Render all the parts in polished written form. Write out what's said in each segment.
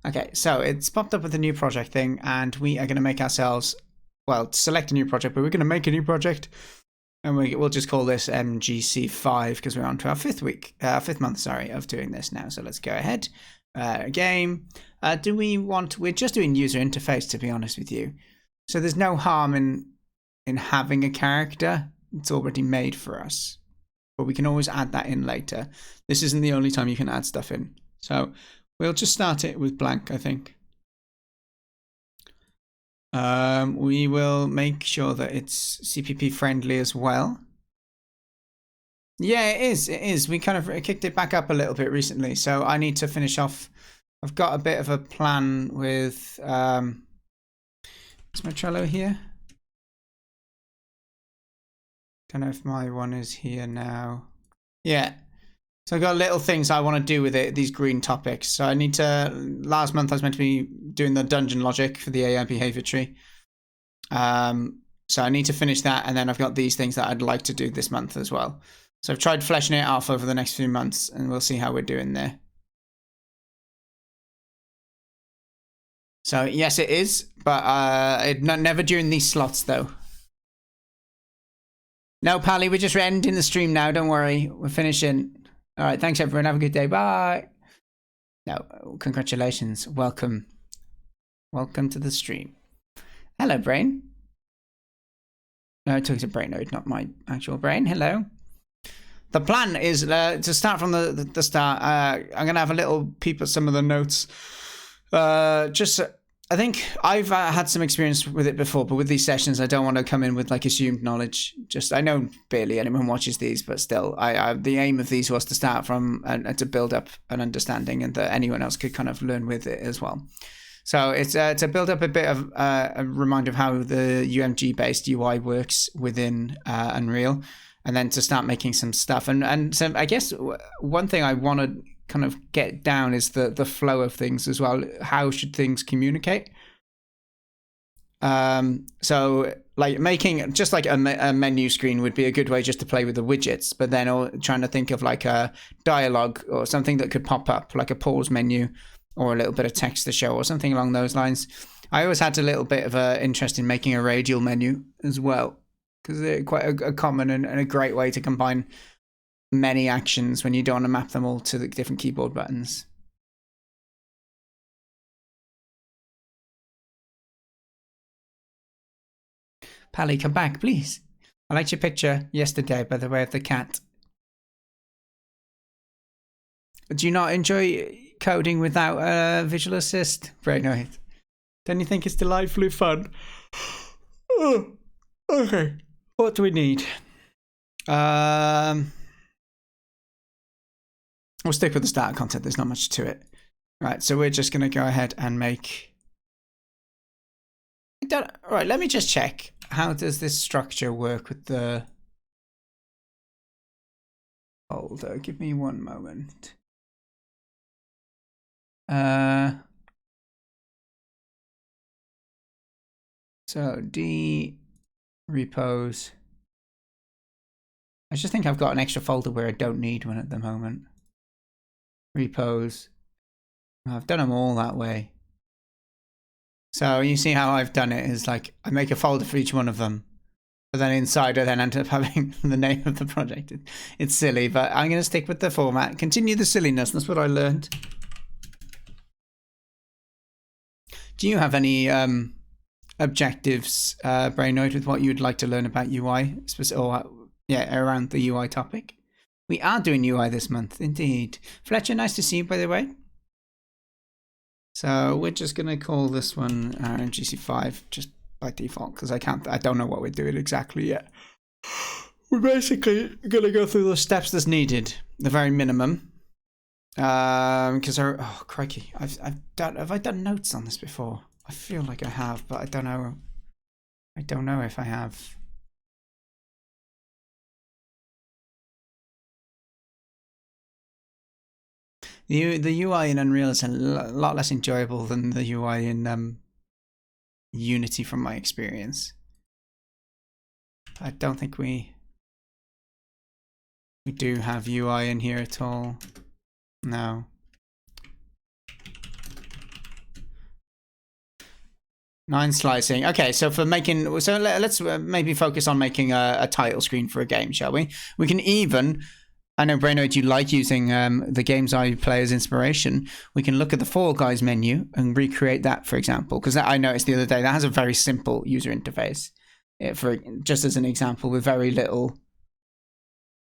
Okay, so it's popped up with a new project thing, and we are going to make ourselves, well, select a new project, but we're going to make a new project, and we'll just call this MGC5 because we're on to our fifth month, sorry, of doing this now. So let's go ahead. Game. We're just doing user interface, to be honest with you. So there's no harm in having a character. It's already made for us, but we can always add that in later. This isn't the only time you can add stuff in. So we'll just start it with blank, I think. We will make sure that it's CPP friendly as well. Yeah, it is. It is. We kind of kicked it back up a little bit recently, so I need to finish off. I've got a bit of a plan with. Is my Trello here? Don't know if my one is here now. Yeah. So I've got little things I want to do with it, these green topics. So I need to, last month I was meant to be doing the dungeon logic for the AI behavior tree. So I need to finish that, and then I've got these things that I'd like to do this month as well. So I've tried fleshing it off over the next few months, and we'll see how we're doing there. So yes, it is, but never during these slots though. No, Pally, we're just ending the stream now. Don't worry, we're finishing. All right, thanks everyone. Have a good day. Bye. No, congratulations. Welcome. Welcome to the stream. Hello, Brain. No, it took a brain node, not my actual brain. Hello. The plan is to start from the start. I'm going to have a little peep at some of the notes. I think I've had some experience with it before, but with these sessions, I don't want to come in with like assumed knowledge. I know barely anyone watches these, but still, the aim of these was to start from and to build up an understanding, and that anyone else could kind of learn with it as well. So it's to build up a bit of a reminder of how the UMG-based UI works within Unreal, and then to start making some stuff. And so I guess one thing I want to kind of get down is the flow of things as well. How should things communicate? So like making just like a menu screen would be a good way just to play with the widgets, but then trying to think of like a dialogue or something that could pop up, like a pause menu or a little bit of text to show or something along those lines. I always had a little bit of an interest in making a radial menu as well, because they're quite a common and a great way to combine many actions when you don't want to map them all to the different keyboard buttons. Pally, come back, please. I liked your picture yesterday, by the way, of the cat. Do you not enjoy coding without a visual assist? Right, no. Don't you think it's delightfully fun? Oh, okay. What do we need? We'll stick with the starter content. There's not much to it. Right, so we're just going to go ahead and make... Right, let me just check. How does this structure work with the folder? Give me one moment. So D repos. I just think I've got an extra folder where I don't need one at the moment. Repos. I've done them all that way. So you see how I've done it is like I make a folder for each one of them, but then inside I then end up having the name of the project. It's silly, but I'm going to stick with the format. Continue the silliness. That's what I learned. Do you have any objectives, Brainoid, with what you'd like to learn about UI, or around the UI topic? We are doing UI this month, indeed. Fletcher, nice to see you, by the way. So we're just going to call this one GC5 just by default, because I don't know what we're doing exactly yet. We're basically going to go through the steps that's needed, the very minimum. Because oh crikey, have I done notes on this before? I feel like I have, but I don't know. I don't know if I have. The UI in Unreal is a lot less enjoyable than the UI in Unity, from my experience. I don't think we do have UI in here at all. No. 9 slicing. Okay, so for making, so let's maybe focus on making a title screen for a game, shall we? We can even, I know Brainoid, you like using the games I play as inspiration. We can look at the Fall Guys menu and recreate that, for example, because I noticed the other day that has a very simple user interface. For just as an example, with very little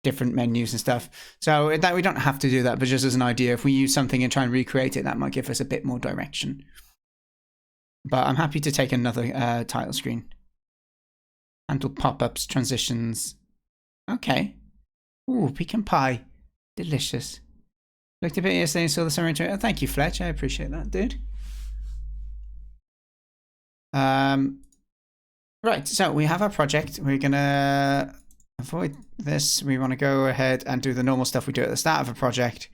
different menus and stuff. So that we don't have to do that, but just as an idea, if we use something and try and recreate it, that might give us a bit more direction. But I'm happy to take another title screen. Handle pop-ups, transitions. Okay. Ooh, pecan pie. Delicious. Looked a bit yesterday and saw the summer intro. Oh, thank you, Fletch. I appreciate that, dude. Right, so we have our project. We're going to avoid this. We want to go ahead and do the normal stuff we do at the start of a project.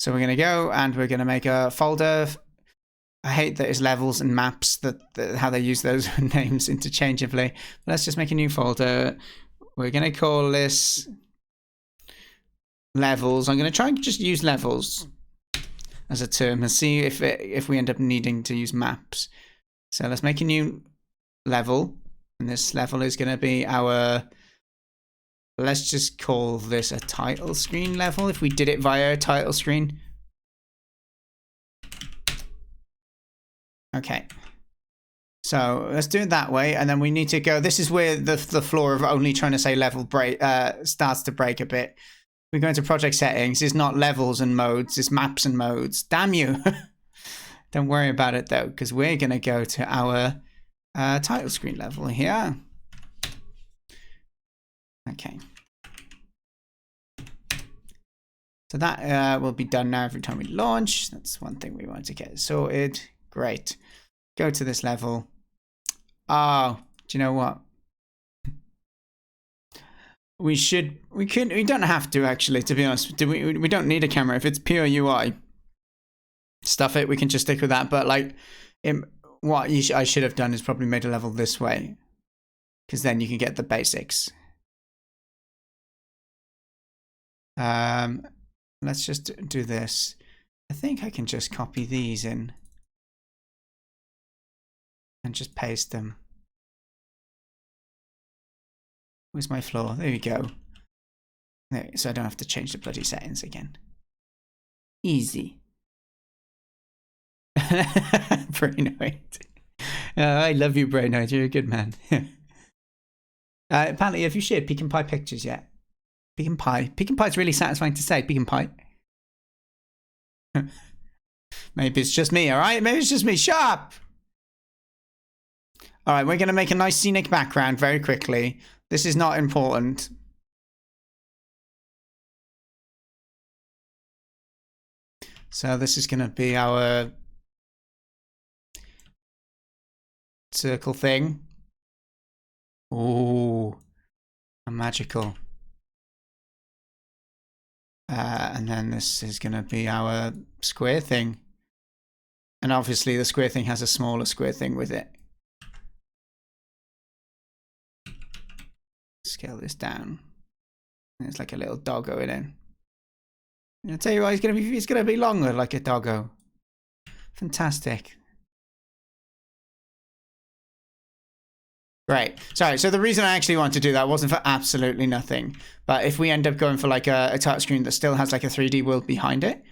So we're going to go and we're going to make a folder. I hate that it's levels and maps, how they use those names interchangeably. But let's just make a new folder. We're going to call this levels. I'm going to try and just use levels as a term and see if we end up needing to use maps. So let's make a new level. And this level is going to be our, let's just call this a title screen level. If we did it via a title screen. Okay, so let's do it that way, and then we need to go. This is where the flaw of only trying to say level break starts to break a bit. We go into project settings. It's not levels and modes. It's maps and modes. Damn you! Don't worry about it though, because we're gonna go to our title screen level here. Okay. So that will be done now every time we launch. That's one thing we want to get sorted. Great. Go to this level. Oh, do you know what? We don't have to actually, to be honest. We don't need a camera. If it's pure UI, stuff it, we can just stick with that. But like, I should have done is probably made a level this way. Because then you can get the basics. Let's just do this. I think I can just copy these in. And just paste them. Where's my floor? There we go. There, so I don't have to change the bloody settings again. Easy. Brainoid. I love you, Brainoid. You're a good man. Apparently, have you shared pecan pie pictures yet? Pecan pie. Pecan pie is really satisfying to say. Pecan pie. Maybe it's just me, all right? Maybe it's just me. Shut up! All right, we're going to make a nice scenic background very quickly. This is not important. So this is going to be our circle thing. Ooh, magical. And then this is going to be our square thing. And obviously the square thing has a smaller square thing with it. Scale this down. It's like a little doggo in it. I'll tell you what, he's gonna be longer like a doggo. Fantastic. Great. Sorry, so the reason I actually want to do that wasn't for absolutely nothing. But if we end up going for like a touchscreen that still has like a 3D world behind it,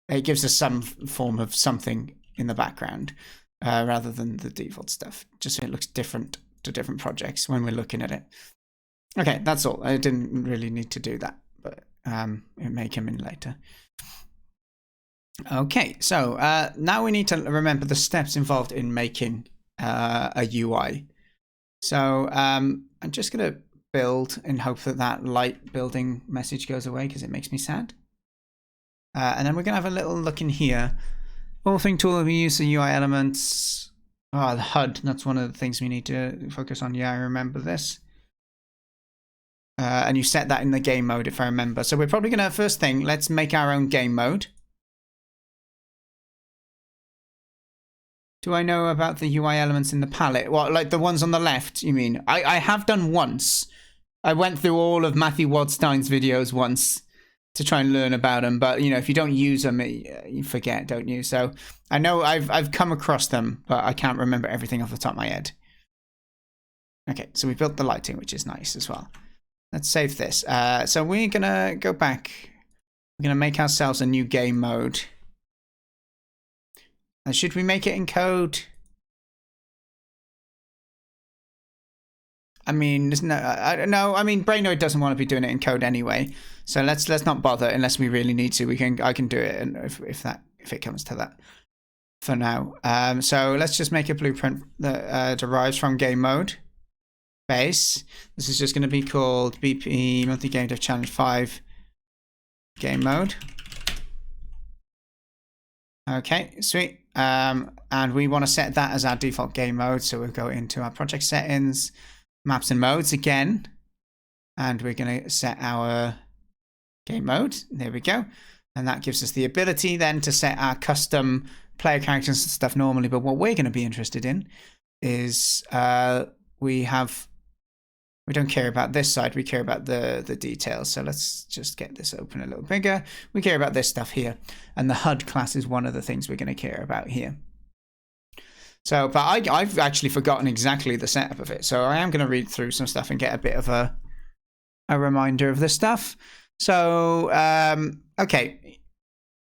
it gives us some form of something in the background rather than the default stuff. Just so it looks different to different projects when we're looking at it. Okay, that's all. I didn't really need to do that, but it may come in later. Okay, so now we need to remember the steps involved in making a UI. So I'm just going to build in hope that that light building message goes away because it makes me sad. And then we're going to have a little look in here. Authoring tool, we use the UI elements. Oh, the HUD, that's one of the things we need to focus on. Yeah, I remember this. And you set that in the game mode, if I remember. So we're probably going to, first thing, let's make our own game mode. Do I know about the UI elements in the palette? What, like the ones on the left, you mean? I have done once. I went through all of Matthew Wadstein's videos once to try and learn about them. But you know, if you don't use them, you forget, don't you? So I know I've come across them, but I can't remember everything off the top of my head. Okay, so we built the lighting, which is nice as well. Let's save this. So we're gonna go back. We're gonna make ourselves a new game mode. And should we make it in code? I mean, there's no. I don't know. I mean, Brainoid doesn't want to be doing it in code anyway. So let's not bother unless we really need to. I can do it, and if it comes to that. For now. So let's just make a blueprint that derives from game mode. Base. This is just going to be called BP Monthly Gamedev Challenge 5 game mode. Okay, sweet. And we want to set that as our default game mode. So we'll go into our project settings, maps and modes again. And we're going to set our game mode. There we go. And that gives us the ability then to set our custom player characters and stuff normally. But what we're going to be interested in is we don't care about this side, we care about the details. So let's just get this open a little bigger. We care about this stuff here. And the HUD class is one of the things we're going to care about here. So, but I've actually forgotten exactly the setup of it. So I am going to read through some stuff and get a bit of a reminder of this stuff. So, okay.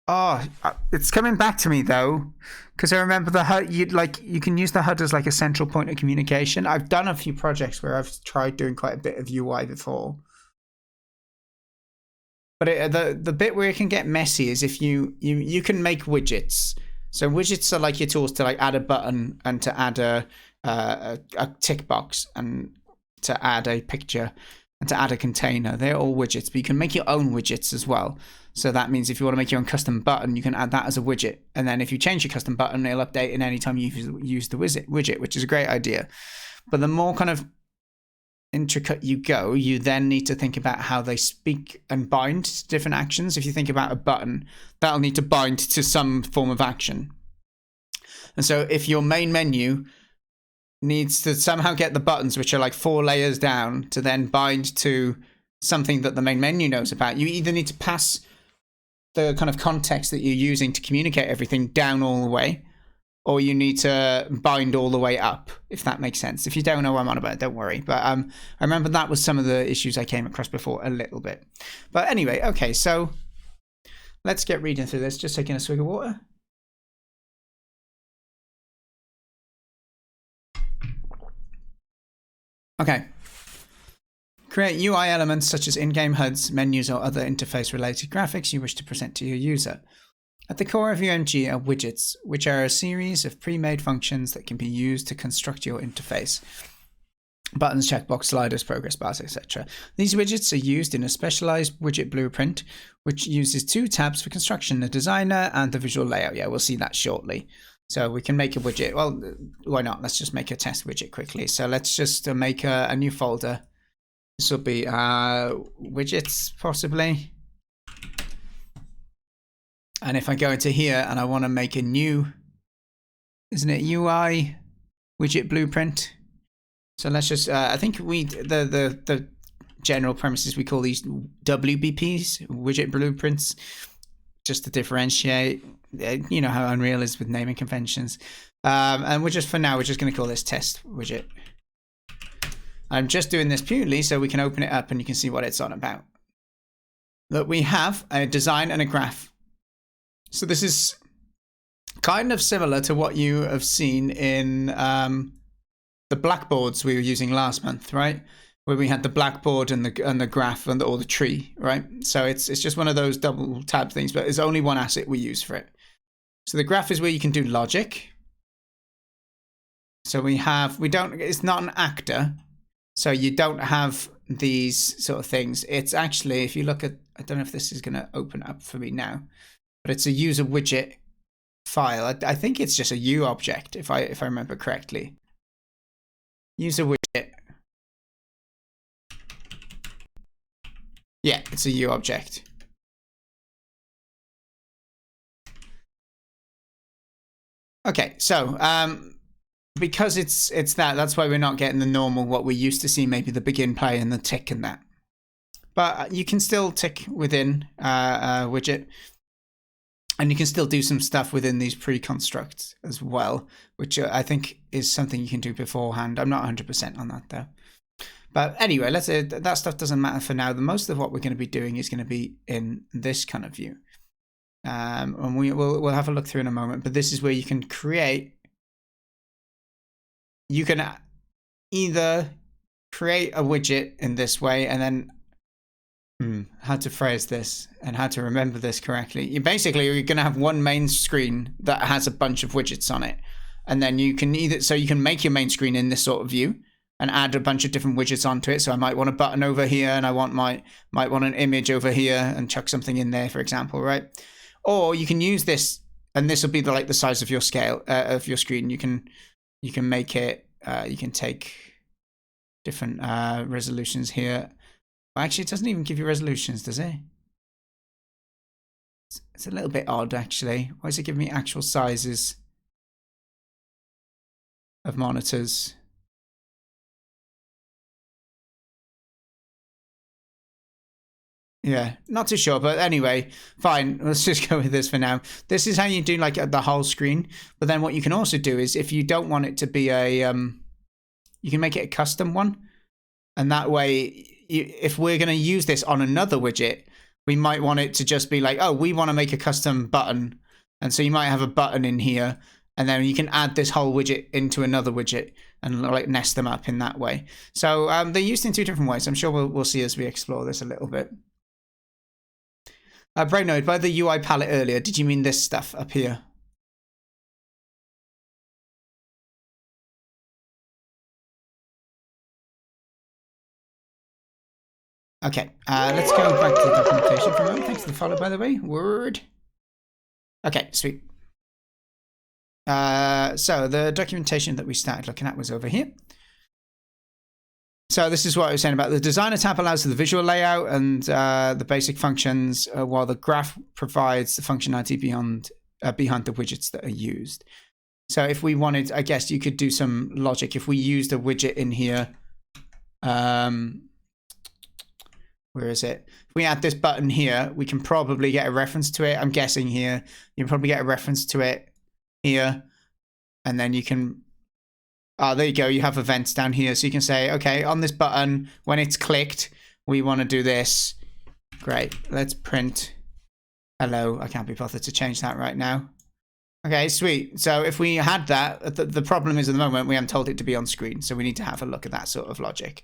Oh, it's coming back to me though, because I remember the HUD. You can use the HUD as like a central point of communication. I've done a few projects where I've tried doing quite a bit of UI before, but the bit where it can get messy is if you can make widgets. So widgets are like your tools to like add a button and to add a tick box and to add a picture and to add a container. They're all widgets, but you can make your own widgets as well. So that means if you want to make your own custom button, you can add that as a widget. And then if you change your custom button, it'll update in any time you use the widget, which is a great idea. But the more kind of intricate you go, you then need to think about how they speak and bind to different actions. If you think about a button, that'll need to bind to some form of action. And so if your main menu needs to somehow get the buttons, which are like 4 layers down, to then bind to something that the main menu knows about, you either need to pass the kind of context that you're using to communicate everything down all the way, or you need to bind all the way up, if that makes sense. If you don't know what I'm on about, don't worry. But I remember that was some of the issues I came across before a little bit. But anyway, okay, so let's get reading through this. Just taking a swig of water. Okay. Create UI elements such as in-game HUDs, menus, or other interface-related graphics you wish to present to your user. At the core of UMG are widgets, which are a series of pre-made functions that can be used to construct your interface. Buttons, checkbox, sliders, progress bars, etc. These widgets are used in a specialized widget blueprint, which uses 2 tabs for construction, the designer and the visual layout. Yeah, we'll see that shortly. So we can make a widget. Well, why not? Let's just make a test widget quickly. So let's just make a new folder. This will be widgets, possibly. And if I go into here and I want to make a new, isn't it UI widget blueprint? So let's just, I think the general premises, we call these WBPs, widget blueprints, just to differentiate. You know how Unreal is with naming conventions. And we're just, for now, we're just going to call this test widget. I'm just doing this purely so we can open it up and you can see what it's on about. Look, we have a design and a graph. So this is kind of similar to what you have seen in the blackboards we were using last month, right? Where we had the blackboard and the graph and or the tree, right? So it's just one of those double tab things, but there's only one asset we use for it. So the graph is where you can do logic. So it's not an actor. So you don't have these sort of things. It's actually, if you look at, I don't know if this is going to open up for me now, but it's a user widget file. I think it's just a U object, if I remember correctly. User widget. Yeah, it's a U object. Okay, so because it's that's why we're not getting the normal, what we used to see, maybe the begin play and the tick and that. But you can still tick within widget. And you can still do some stuff within these pre-constructs as well, which I think is something you can do beforehand. I'm not 100% on that though. But anyway, that stuff doesn't matter for now. The most of what we're going to be doing is going to be in this kind of view. And we'll have a look through in a moment. But this is where you can create. You can either create a widget in this way and then how to phrase this and how to remember this correctly. You're going to have one main screen that has a bunch of widgets on it, and then you can you can make your main screen in this sort of view and add a bunch of different widgets onto it. So I might want a button over here, and I might want an image over here, and chuck something in there, for example, right? Or you can use this, and this will be the size of your scale of your screen. You can make it. You can take different resolutions here. Actually, it doesn't even give you resolutions, does it? It's a little bit odd, actually. Why does it give me actual sizes of monitors? Yeah, not too sure, but anyway, fine. Let's just go with this for now. This is how you do like the whole screen. But then what you can also do is if you don't want it to be a, you can make it a custom one. And that way, if we're going to use this on another widget, we might want it to just be like, oh, we want to make a custom button. And so you might have a button in here, and then you can add this whole widget into another widget and like nest them up in that way. So they're used in two different ways. I'm sure we'll see as we explore this a little bit. Brainode, by the UI palette earlier, did you mean this stuff up here? Okay, let's go back to the documentation for a moment. Thanks for the follow, by the way. Word. Okay, sweet. So the documentation that we started looking at was over here. So this is what I was saying about the designer tab allows for the visual layout and the basic functions, while the graph provides the functionality behind the widgets that are used. So if we wanted, I guess you could do some logic. If we used a widget in here, where is it? If we add this button here, we can probably get a reference to it. I'm guessing here. You can probably get a reference to it here. And then you can... Oh, there you go. You have events down here. So you can say, okay, on this button, when it's clicked, we want to do this. Great. Let's print hello. I can't be bothered to change that right now. Okay, sweet. So if we had that, the problem is at the moment, we haven't told it to be on screen. So we need to have a look at that sort of logic.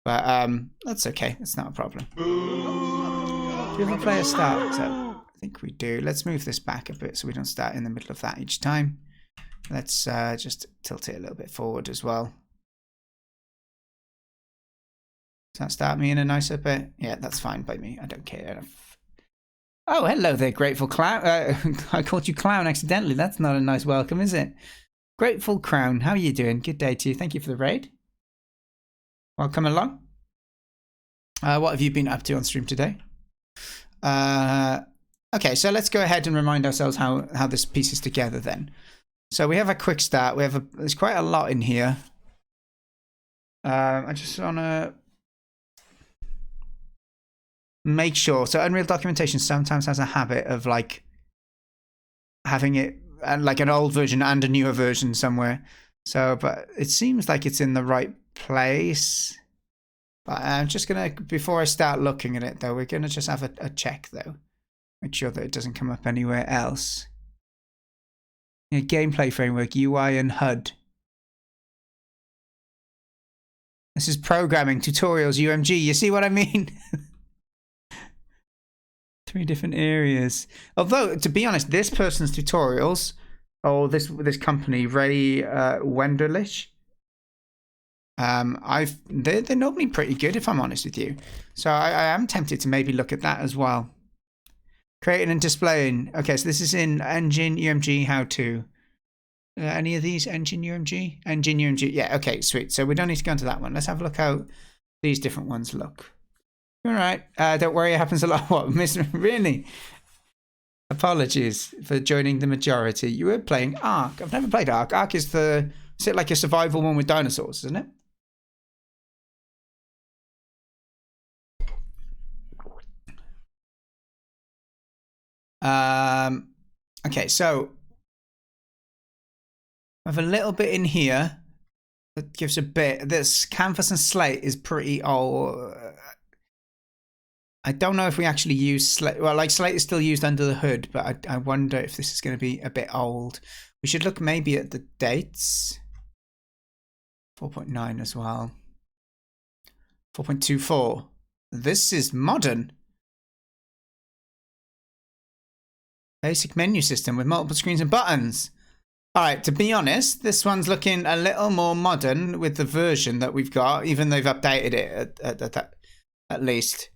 But that's okay. That's not a problem. Do you have a player start? So I think we do. Let's move this back a bit so we don't start in the middle of that each time. Let's just tilt it a little bit forward as well. Does that start me in a nicer bit? Yeah, that's fine by me. I don't care. Oh, hello there, Grateful Clown. I called you Clown accidentally. That's not a nice welcome, is it? Grateful Crown, how are you doing? Good day to you. Thank you for the raid. Welcome along. What have you been up to on stream today? Okay, so let's go ahead and remind ourselves how this pieces together then. So we have a quick start. There's quite a lot in here. I just want to make sure. So Unreal documentation sometimes has a habit of like having it like an old version and a newer version somewhere. So, but it seems like it's in the right place. But I'm just gonna, before I start looking at it though, we're gonna just have a check though. Make sure that it doesn't come up anywhere else. Yeah, gameplay framework, UI and HUD. This is programming, tutorials, UMG. You see what I mean? 3 different areas. Although, to be honest, this person's tutorials, or this company, Ray Wenderlich, they're normally pretty good, if I'm honest with you. So I am tempted to maybe look at that as well. Creating and displaying. Okay, so this is in Engine, UMG, how to. Any of these? Engine, UMG? Engine, UMG. Yeah, okay, sweet. So we don't need to go into that one. Let's have a look how these different ones look. All right. Don't worry, it happens a lot. What? Really? Apologies for joining the majority. You were playing Ark. I've never played Ark. Ark is it like a survival one with dinosaurs, isn't it? Okay, so I have a little bit in here that gives a bit. This canvas and slate is pretty old. I don't know if we actually use slate. Well, like slate is still used under the hood, but I wonder if this is going to be a bit old. We should look maybe at the dates. 4.9 as well. 4.24. This is modern. Basic menu system with multiple screens and buttons. All right, to be honest, this one's looking a little more modern with the version that we've got, even though they've updated it at least.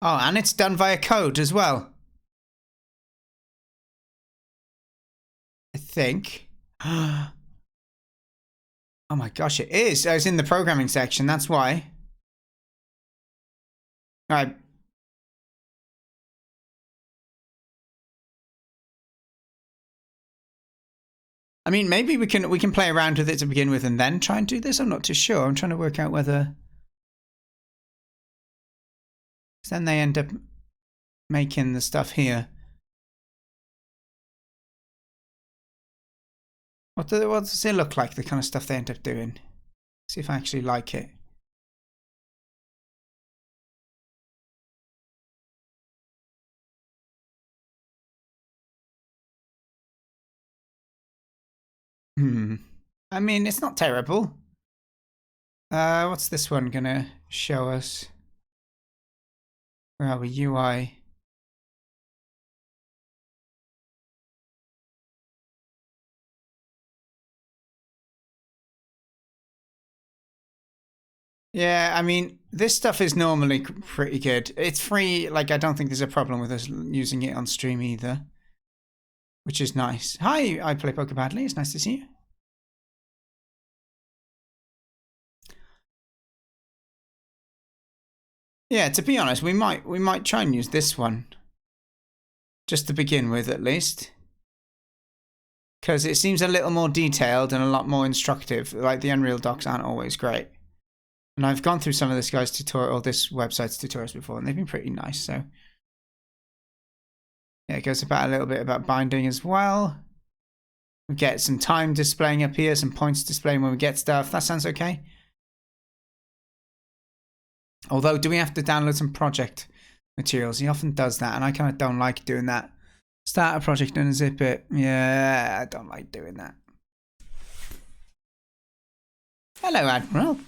Oh, and it's done via code as well. I think. Oh my gosh, it is. I was in the programming section, that's why. All right. I mean, maybe we can play around with it to begin with and then try and do this. I'm not too sure. I'm trying to work out whether then they end up making the stuff here. What does it look like, the kind of stuff they end up doing? See if I actually like it. I mean, it's not terrible. What's this one gonna show us? Where are we? UI. Yeah, I mean, this stuff is normally pretty good. It's free. Like, I don't think there's a problem with us using it on stream either, which is nice. Hi, I play poker badly. It's nice to see you. Yeah, to be honest, we might try and use this one just to begin with, at least, because it seems a little more detailed and a lot more instructive. Like, the Unreal docs aren't always great. And I've gone through some of this guy's tutorial, or this website's tutorials before, and they've been pretty nice. So yeah, it goes about a little bit about binding as well. We get some time displaying up here, some points displaying when we get stuff. That sounds okay. Although, do we have to download some project materials? He often does that, and I kind of don't like doing that. Start a project and unzip it. Yeah, I don't like doing that. Hello, Admiral.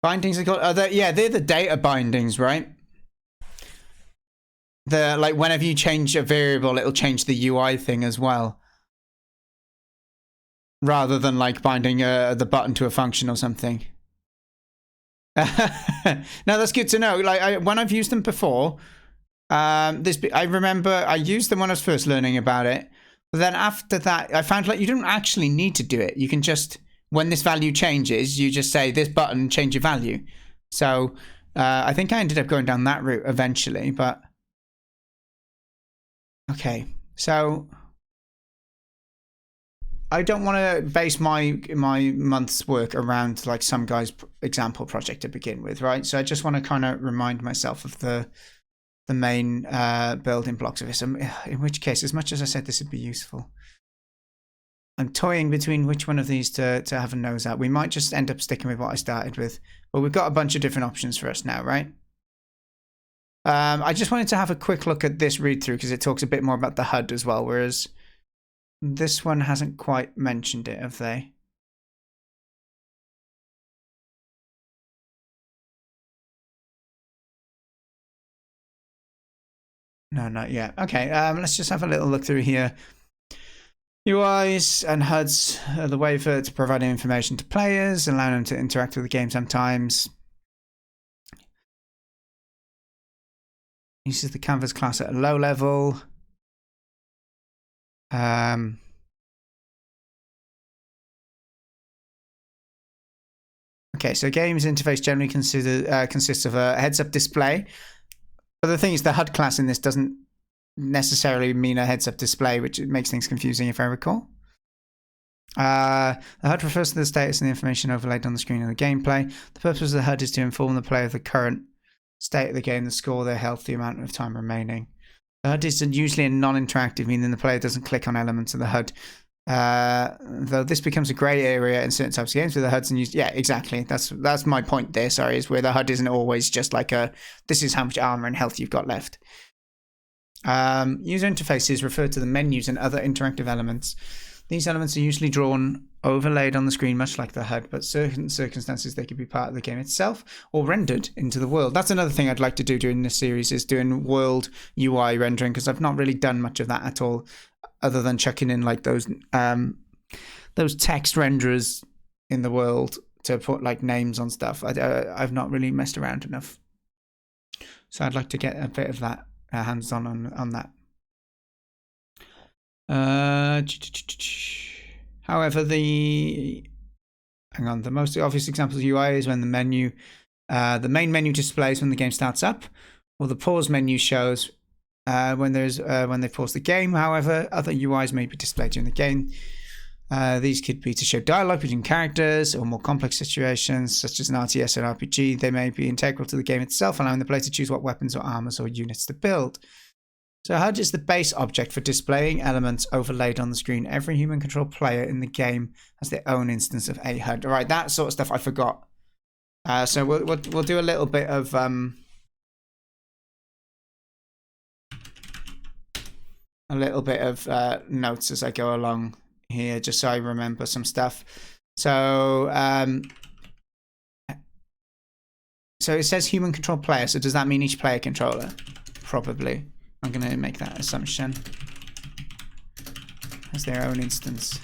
Bindings are called. Yeah, they're the data bindings, right? The like whenever you change a variable, it'll change the UI thing as well, rather than like binding the button to a function or something. No, that's good to know. Like when I've used them before, I remember I used them when I was first learning about it. But then after that, I found like you don't actually need to do it. You can just, when this value changes, you just say this button change your value. So I think I ended up going down that route eventually, but okay. So I don't want to base my month's work around like some guy's example project to begin with, right? So I just want to kind of remind myself of the main building blocks of this. In which case, as much as I said this would be useful, I'm toying between which one of these to have a nose at. We might just end up sticking with what I started with, but we've got a bunch of different options for us now, right? I just wanted to have a quick look at this read through because it talks a bit more about the HUD as well, whereas this one hasn't quite mentioned it, have they? No, not yet. Okay, let's just have a little look through here. UIs and HUDs are the way for providing information to players, allowing them to interact with the game sometimes. Uses the canvas class at a low level. Okay, so games interface generally consists of a heads-up display. But the thing is, the HUD class in this doesn't necessarily mean a heads-up display, which makes things confusing if I recall. The HUD refers to the status and the information overlaid on the screen of the gameplay. The purpose of the HUD is to inform the player of the current state of the game, the score, their health, the amount of time remaining. The HUD is usually a non-interactive, meaning the player doesn't click on elements of the HUD. Though this becomes a grey area in certain types of games where the HUD's used. Yeah, exactly. That's my point there. Sorry, is where the HUD isn't always just like this is how much armor and health you've got left. User interfaces refer to the menus and other interactive elements. These elements are usually drawn, overlaid on the screen, much like the HUD, but certain circumstances they could be part of the game itself or rendered into the world. That's another thing I'd like to do during this series, is doing world UI rendering, because I've not really done much of that at all, other than chucking in like those text renderers in the world to put like names on stuff. I've not really messed around enough, so I'd like to get a bit of that hands-on on that. However, the most obvious example of UI is when the main menu displays when the game starts up, or the pause menu shows when they pause the game. However, other UIs may be displayed during the game. These could be to show dialogue between characters or more complex situations, such as an RTS or RPG. They may be integral to the game itself, allowing the player to choose what weapons or armors or units to build. So HUD is the base object for displaying elements overlaid on the screen. Every human-controlled player in the game has their own instance of a HUD. All right, that sort of stuff I forgot. So we'll do a little bit of notes as I go along here, just so I remember some stuff. So so it says human-controlled player. So does that mean each player controller? Probably. I'm going to make that assumption. Has their own instance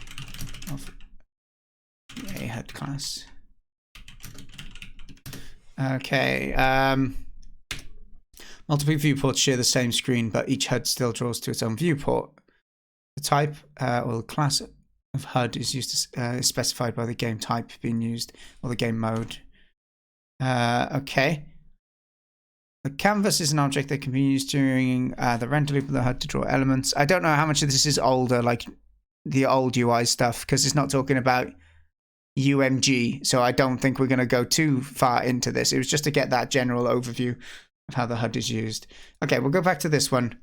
of a HUD class. Okay. Multiple viewports share the same screen, but each HUD still draws to its own viewport. The type or the class of HUD is is specified by the game type being used or the game mode. Okay. The canvas is an object that can be used during the render loop of the HUD to draw elements. I don't know how much of this is older, like the old UI stuff, because it's not talking about UMG, so I don't think we're going to go too far into this. It was just to get that general overview of how the HUD is used. Okay, we'll go back to this one.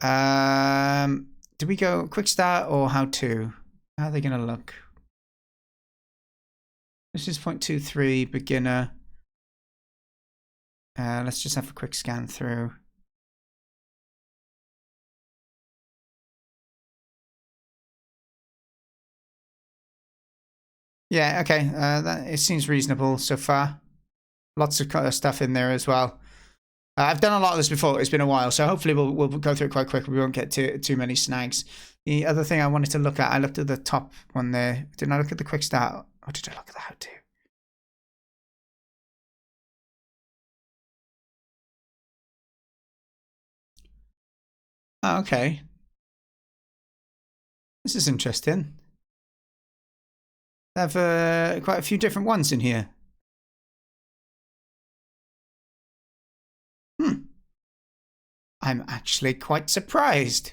Do we go quick start or how to? How are they going to look? This is 0.23 beginner. Let's just have a quick scan through. Yeah, okay. It seems reasonable so far. Lots of stuff in there as well. I've done a lot of this before. It's been a while, so hopefully we'll go through it quite quick. We won't get too many snags. The other thing I wanted to look at, I looked at the top one there. Didn't I look at the quick start? Or did I look at the how to? Oh, okay. This is interesting. They have quite a few different ones in here. I'm actually quite surprised.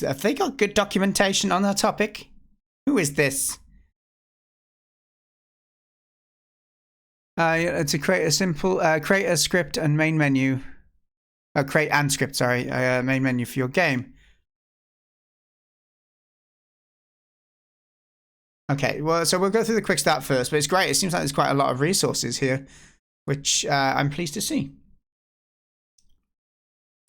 Have they got good documentation on that topic? Who is this? To create a simple, create a script and main menu. Create and script, sorry, main menu for your game. Okay, well, so we'll go through the quick start first, but it's great. It seems like there's quite a lot of resources here, which I'm pleased to see.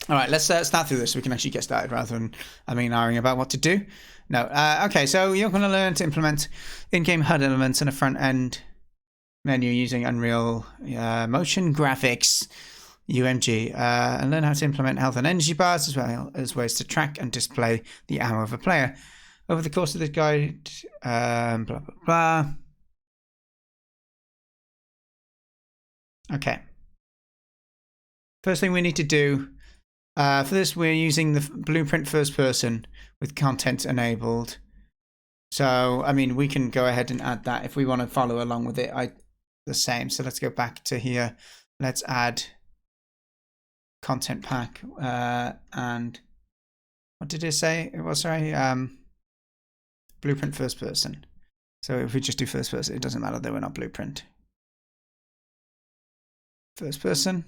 All right, let's start through this so we can actually get started rather than ironing about what to do. No, okay, so you're going to learn to implement in-game HUD elements in a front-end menu using Unreal Motion Graphics, UMG, and learn how to implement health and energy bars as well as ways to track and display the ammo of a player. Over the course of this guide, blah, blah, blah. Okay. First thing we need to do, for this we're using the blueprint first person with content enabled. So, we can go ahead and add that if we want to follow along with it the same. So let's go back to here. Let's add content pack, and what did it say? It was, sorry, blueprint first person. So if we just do first person, it doesn't matter that we're not blueprint. First person.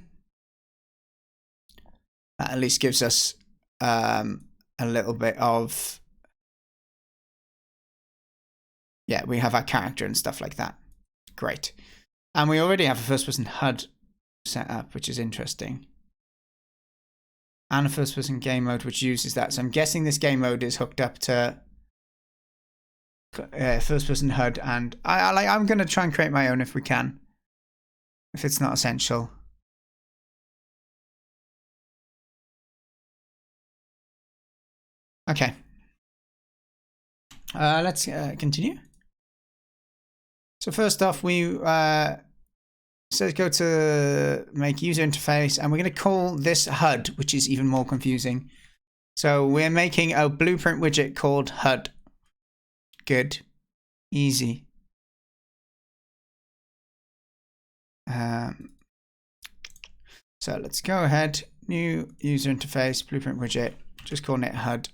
That at least gives us a little bit of, yeah, we have our character and stuff like that. Great. And we already have a first person HUD set up, which is interesting. And a first person game mode, which uses that. So I'm guessing this game mode is hooked up to first person HUD, and I'm going to try and create my own if we can, if it's not essential. Okay. Let's continue. So first off, we so go to make user interface, and we're going to call this HUD, which is even more confusing. So we're making a blueprint widget called HUD. Good. Easy. So let's go ahead. New user interface, blueprint widget. Just calling it HUD.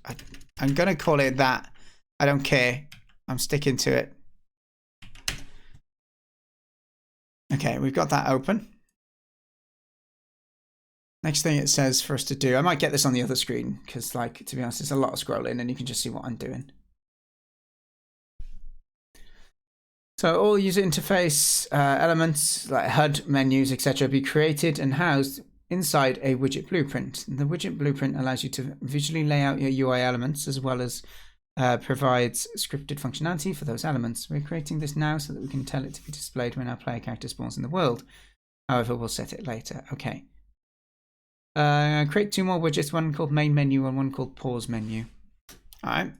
I'm going to call it that. I don't care. I'm sticking to it. Okay, we've got that open. Next thing it says for us to do, I might get this on the other screen because, like, to be honest, there's a lot of scrolling and you can just see what I'm doing. So all user interface elements like HUD, menus, etc. be created and housed inside a widget blueprint. And the widget blueprint allows you to visually lay out your UI elements as well as provides scripted functionality for those elements. We're creating this now so that we can tell it to be displayed when our player character spawns in the world. However, we'll set it later. Okay. Create two more widgets, one called main menu and one called pause menu. All right.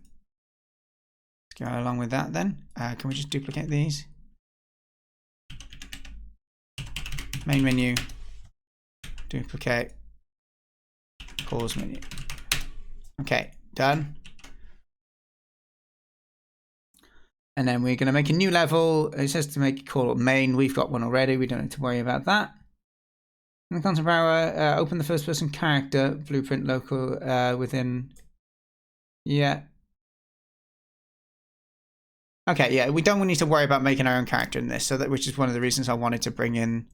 Let's go along with that then. Can we just duplicate these? Main menu, duplicate, pause menu. Okay, done. And then we're going to make a new level. It says to make call main. We've got one already. We don't need to worry about that. In the content bar, open the first person character blueprint local within. Yeah. Okay, yeah, we don't need to worry about making our own character in this, so that, which is one of the reasons I wanted to bring in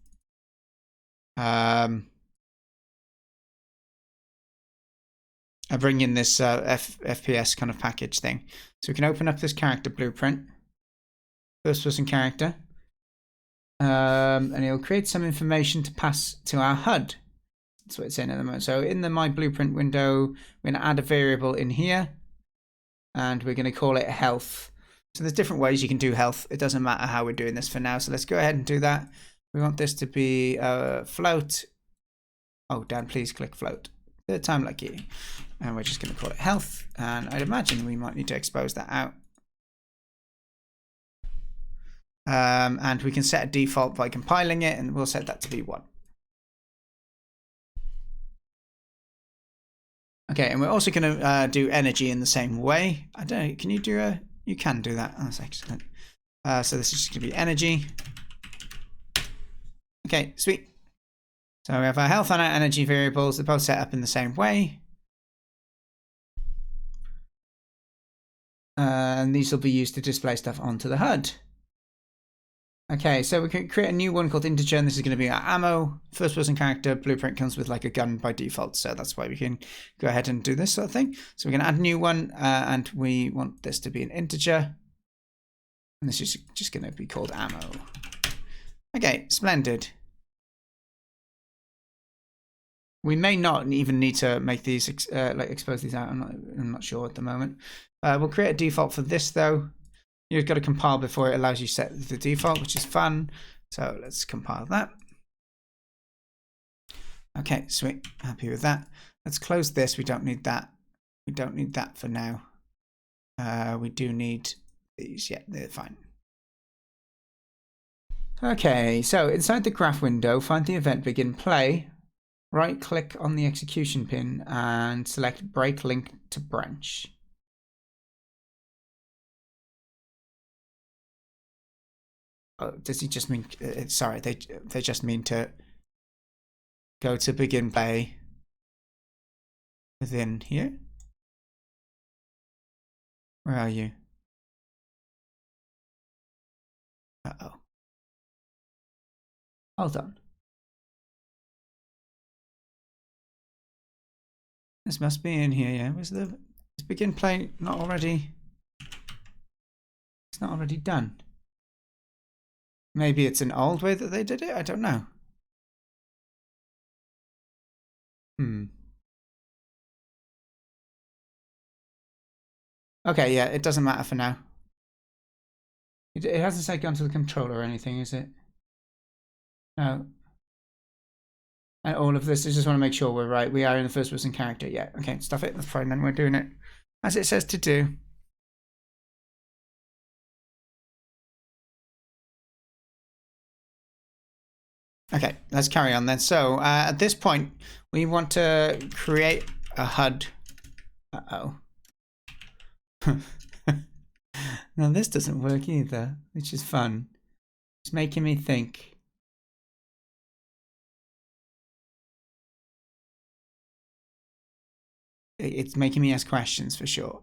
this FPS kind of package thing. So we can open up this character blueprint, first person character, and it'll create some information to pass to our HUD. That's what it's saying at the moment. So in the My Blueprint window, we're going to add a variable in here, and we're going to call it health. So there's different ways you can do health. It doesn't matter how we're doing this for now. So let's go ahead and do that. We want this to be float. Oh, Dan, please click float. Third time lucky. And we're just going to call it health. And I'd imagine we might need to expose that out. And we can set a default by compiling it, and we'll set that to be 1. Okay, and we're also going to do energy in the same way. I don't know, can you do a... You can do that. Oh, that's excellent. So this is just going to be energy. Okay, sweet. So we have our health and our energy variables. They're both set up in the same way. And these will be used to display stuff onto the HUD. Okay, so we can create a new one called integer, and this is going to be our ammo. First person character blueprint comes with like a gun by default, so that's why we can go ahead and do this sort of thing. So we're going to add a new one, and we want this to be an integer. And this is just going to be called ammo. Okay, splendid. We may not even need to make these like expose these out. I'm not sure at the moment. We'll create a default for this though. You've got to compile before it allows you to set the default, which is fun. So let's compile that. Okay, sweet. Happy with that. Let's close this. We don't need that. We don't need that for now. We do need these. Yeah, they're fine. Okay, so inside the graph window, find the event begin play. Right click on the execution pin and select break link to branch. Oh, does he just mean, sorry, they just mean to go to begin play within here. Where are you? Uh-oh. Hold on. This must be in here, yeah. Was the begin play not already? It's not already done. Maybe it's an old way that they did it? I don't know. Okay, yeah, it doesn't matter for now. It hasn't said gone to the controller or anything, is it? No. And all of this, I just want to make sure we're right. We are in the first person character. Yeah, okay, stuff it. That's fine then. We're doing it as it says to do. Okay, let's carry on then. So at this point, we want to create a HUD. Uh-oh. Now this doesn't work either, which is fun. It's making me think. It's making me ask questions for sure.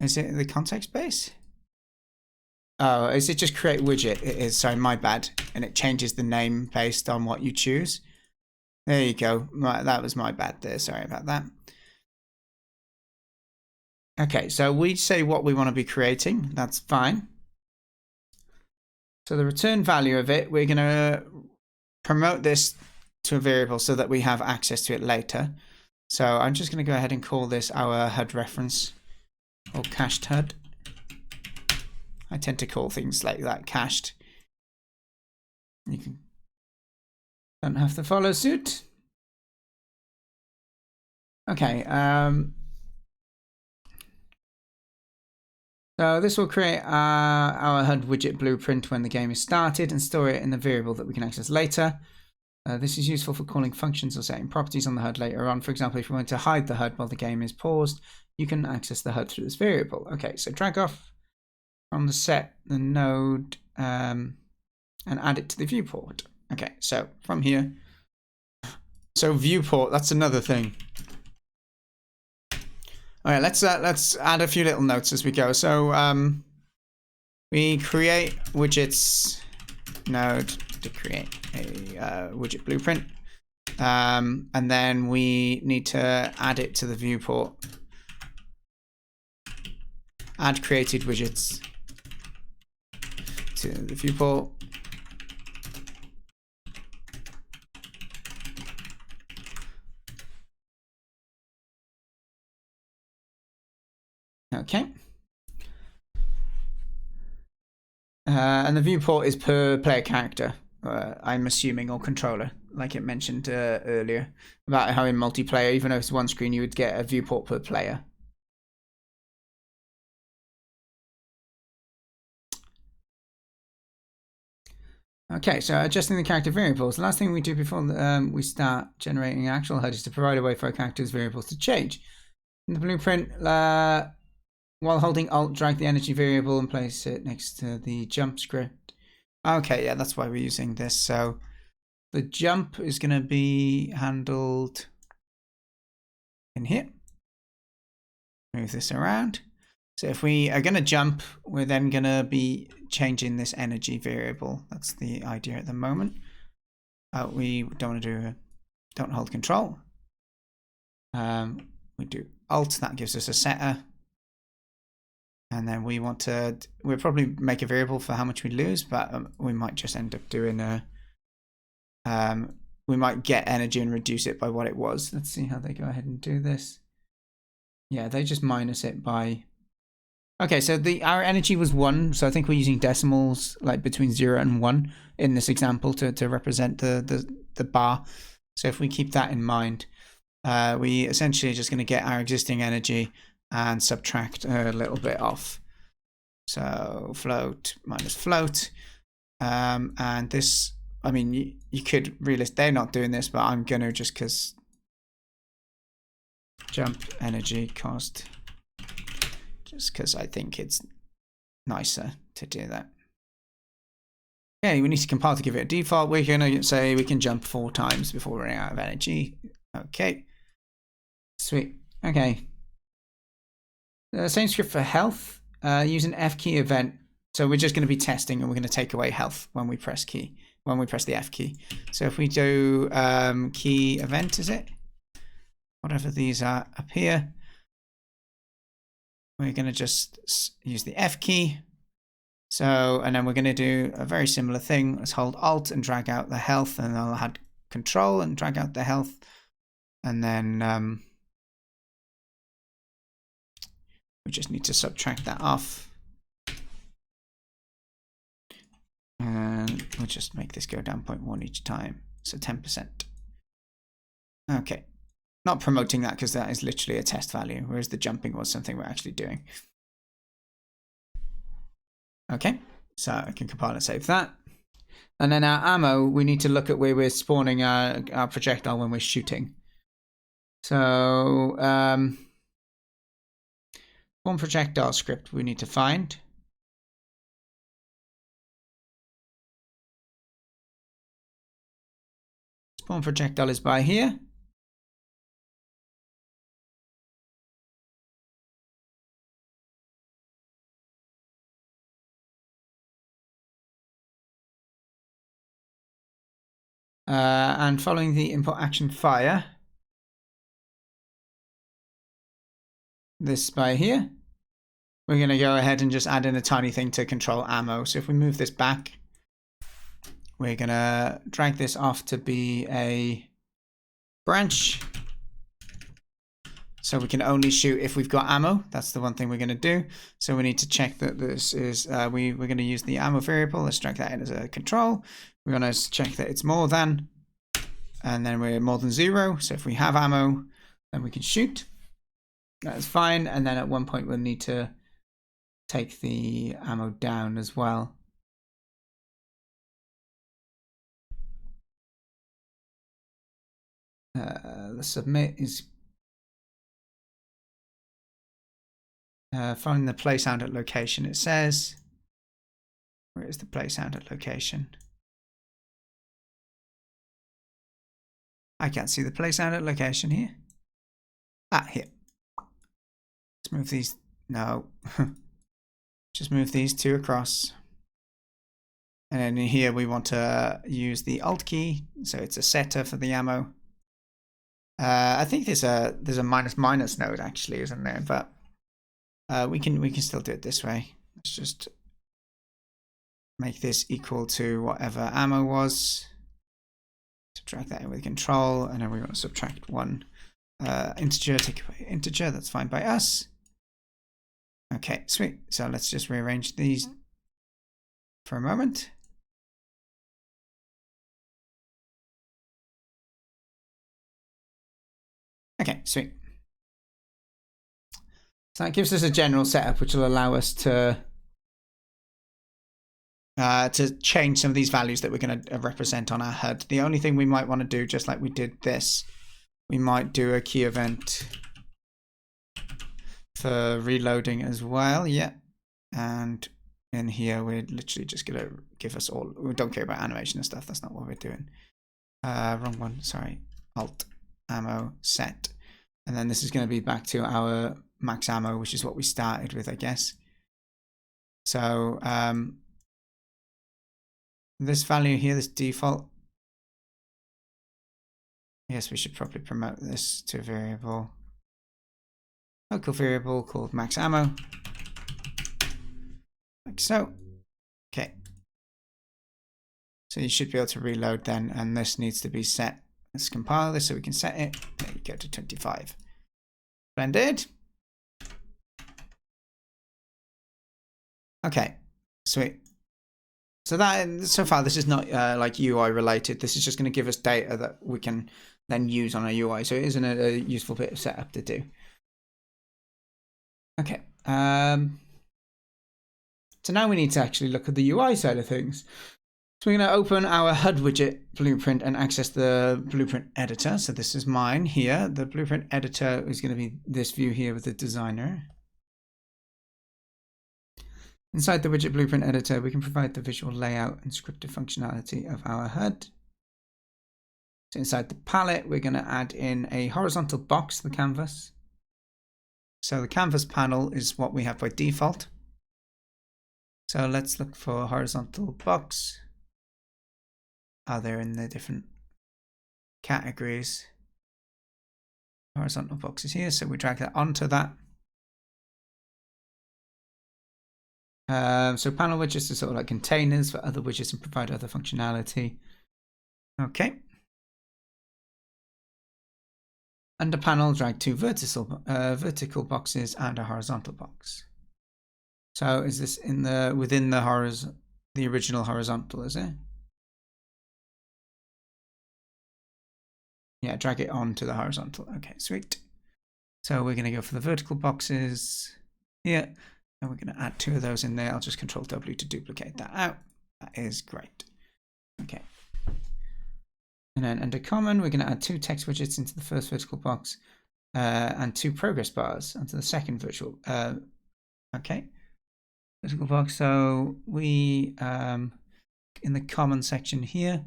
Is it the context base? Oh, is it just create widget? It is, sorry, my bad. And it changes the name based on what you choose. There you go. That was my bad there. Sorry about that. Okay, so we say what we want to be creating. That's fine. So the return value of it, we're going to promote this to a variable so that we have access to it later. So I'm just going to go ahead and call this our HUD reference or cached HUD. I tend to call things like that cached. You don't have to follow suit. Okay. So this will create our HUD widget blueprint when the game is started and store it in the variable that we can access later. This is useful for calling functions or setting properties on the HUD later on. For example, if you want to hide the HUD while the game is paused, you can access the HUD through this variable. Okay, so drag off from the set the node and add it to the viewport. Okay, so from here. So viewport, that's another thing. All right, let's add a few little notes as we go. So we create widgets node to create a widget blueprint, and then we need to add it to the viewport. Add created widgets to the viewport. Okay. And the viewport is per player character, I'm assuming, or controller, like it mentioned earlier, about how in multiplayer, even though it's one screen, you would get a viewport per player. Okay, so adjusting the character variables. The last thing we do before we start generating actual HUD is to provide a way for our character's variables to change. In the blueprint, while holding Alt, drag the energy variable and place it next to the jump script. Okay, yeah, that's why we're using this. So the jump is going to be handled in here. Move this around. So if we are going to jump, we're then going to be changing this energy variable. That's the idea at the moment. We don't want to don't hold control. We do Alt, that gives us a setter. And then we want to, we'll probably make a variable for how much we lose, but we might just end up doing a, we might get energy and reduce it by what it was. Let's see how they go ahead and do this. Yeah, they just minus it by, okay, so our energy was 1, so I think we're using decimals like between 0 and 1 in this example to represent the bar. So if we keep that in mind, we essentially are just going to get our existing energy and subtract a little bit off. So float minus float. And this, I mean, you could realize they're not doing this, but I'm going to just because jump energy cost, just because I think it's nicer to do that. Okay, we need to compile to give it a default. We're going to say we can jump 4 times before running out of energy. Okay. Sweet. Okay. Same script for health. Use an F key event. So we're just going to be testing, and we're going to take away health when we press the F key. So if we do key event, is it? Whatever these are up here. We're going to just use the F key. So, and then we're going to do a very similar thing. Let's hold Alt and drag out the health, and I'll add Control and drag out the health. And then we just need to subtract that off. And we'll just make this go down 0.1 each time. So 10%. Okay. Not promoting that because that is literally a test value, whereas the jumping was something we're actually doing. Okay, so I can compile and save that. And then our ammo, we need to look at where we're spawning our projectile when we're shooting. So, spawn projectile script we need to find. Spawn projectile is by here. And following the input action fire, this by here, we're going to go ahead and just add in a tiny thing to control ammo. So if we move this back, we're going to drag this off to be a branch. So we can only shoot if we've got ammo. That's the one thing we're going to do. So we need to check that this is, we're going to use the ammo variable. Let's drag that in as a control. We're going to check that it's more than, and then we're more than 0. So if we have ammo, then we can shoot. That's fine. And then at one point we'll need to take the ammo down as well. The submit is following the play sound at location. It says, where is the play sound at location? I can't see the play sound at location here. Ah, here. Let's move these. No. Just move these 2 across. And then in here we want to use the Alt key. So it's a setter for the ammo. I think there's a minus node actually, isn't there? But we can still do it this way. Let's just make this equal to whatever ammo was. Drag that in with control, and then we want to subtract 1 integer, take away integer. That's fine by us. Okay, sweet. So let's just rearrange these for a moment. Okay, sweet. So that gives us a general setup, which will allow us to change some of these values that we're going to represent on our HUD. The only thing we might want to do, just like we did this, we might do a key event for reloading as well. Yeah. And in here, we're literally just going to give us all, we don't care about animation and stuff. That's not what we're doing. Wrong one. Sorry. Alt ammo set. And then this is going to be back to our max ammo, which is what we started with, I guess. So, this value here, this default, yes, we should probably promote this to a variable, local variable called max ammo, like so. Okay. So you should be able to reload then, and this needs to be set. Let's compile this so we can set it. There you go, to 25. Splendid. Okay, sweet. So that, so far, this is not like UI related. This is just going to give us data that we can then use on a UI. So it isn't a useful bit of setup to do. Okay. So now we need to actually look at the UI side of things. So we're going to open our HUD widget blueprint and access the blueprint editor. So this is mine here. The blueprint editor is going to be this view here with the designer. Inside the widget blueprint editor, we can provide the visual layout and scripted functionality of our HUD. So inside the palette, we're going to add in a horizontal box to the canvas. So the canvas panel is what we have by default. So let's look for horizontal box. Oh, they're in the different categories. Horizontal boxes here, so we drag that onto that. So panel widgets are sort of like containers for other widgets and provide other functionality. Okay. Under panel, drag two vertical boxes and a horizontal box. So is this in the within the original horizontal, is it? Yeah, drag it onto the horizontal. Okay, sweet. So we're going to go for the vertical boxes here, and we're going to add two of those in there. I'll just Control W to duplicate that out. That is great. Okay. And then under common, we're going to add two text widgets into the first vertical box and two progress bars onto the second virtual. Okay. Vertical box. So we, in the common section here,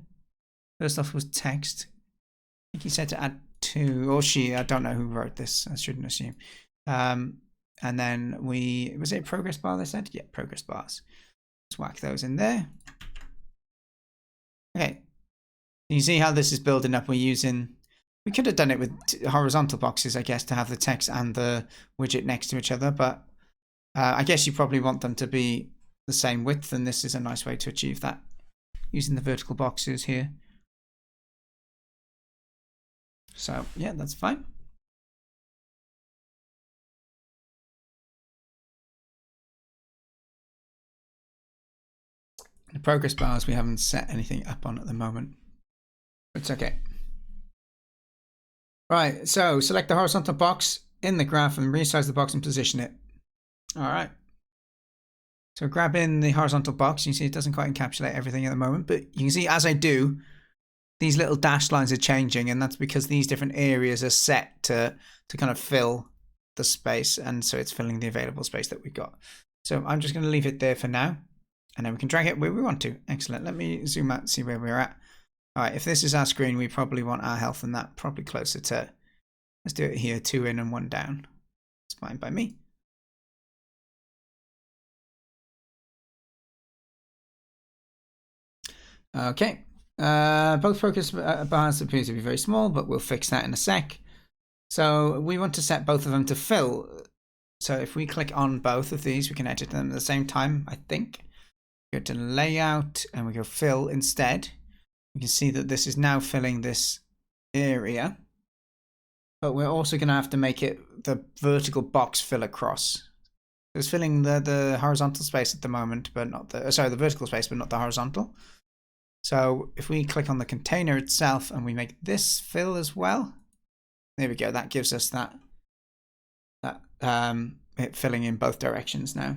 first off was text. I think he said to add two, or she, I don't know who wrote this. I shouldn't assume. And then was it progress bar they said? Yeah, progress bars. Let's whack those in there. Okay. You see how this is building up. We could have done it with horizontal boxes, I guess, to have the text and the widget next to each other, but I guess you probably want them to be the same width, and this is a nice way to achieve that using the vertical boxes here. So yeah, that's fine. The progress bars we haven't set anything up on at the moment. It's okay. Right, so select the horizontal box in the graph and resize the box and position it. All right. So grab in the horizontal box. You see it doesn't quite encapsulate everything at the moment, but you can see as I do, these little dashed lines are changing, and that's because these different areas are set to kind of fill the space, and so it's filling the available space that we've got. So I'm just going to leave it there for now, and then we can drag it where we want to. Excellent. Let me zoom out and see where we're at. All right, if this is our screen, we probably want our health and that probably closer to, let's do it here, 2 in and 1 down. It's fine by me. Okay. Both focus bars appear to be very small, but we'll fix that in a sec. So we want to set both of them to fill. So if we click on both of these, we can edit them at the same time, I think. Go to layout and we go fill instead. You can see that this is now filling this area, but we're also going to have to make it the vertical box fill across. It's filling the horizontal space at the moment, but not the, sorry, the vertical space, but not the horizontal. So if we click on the container itself and we make this fill as well, there we go. That gives us that it filling in both directions now.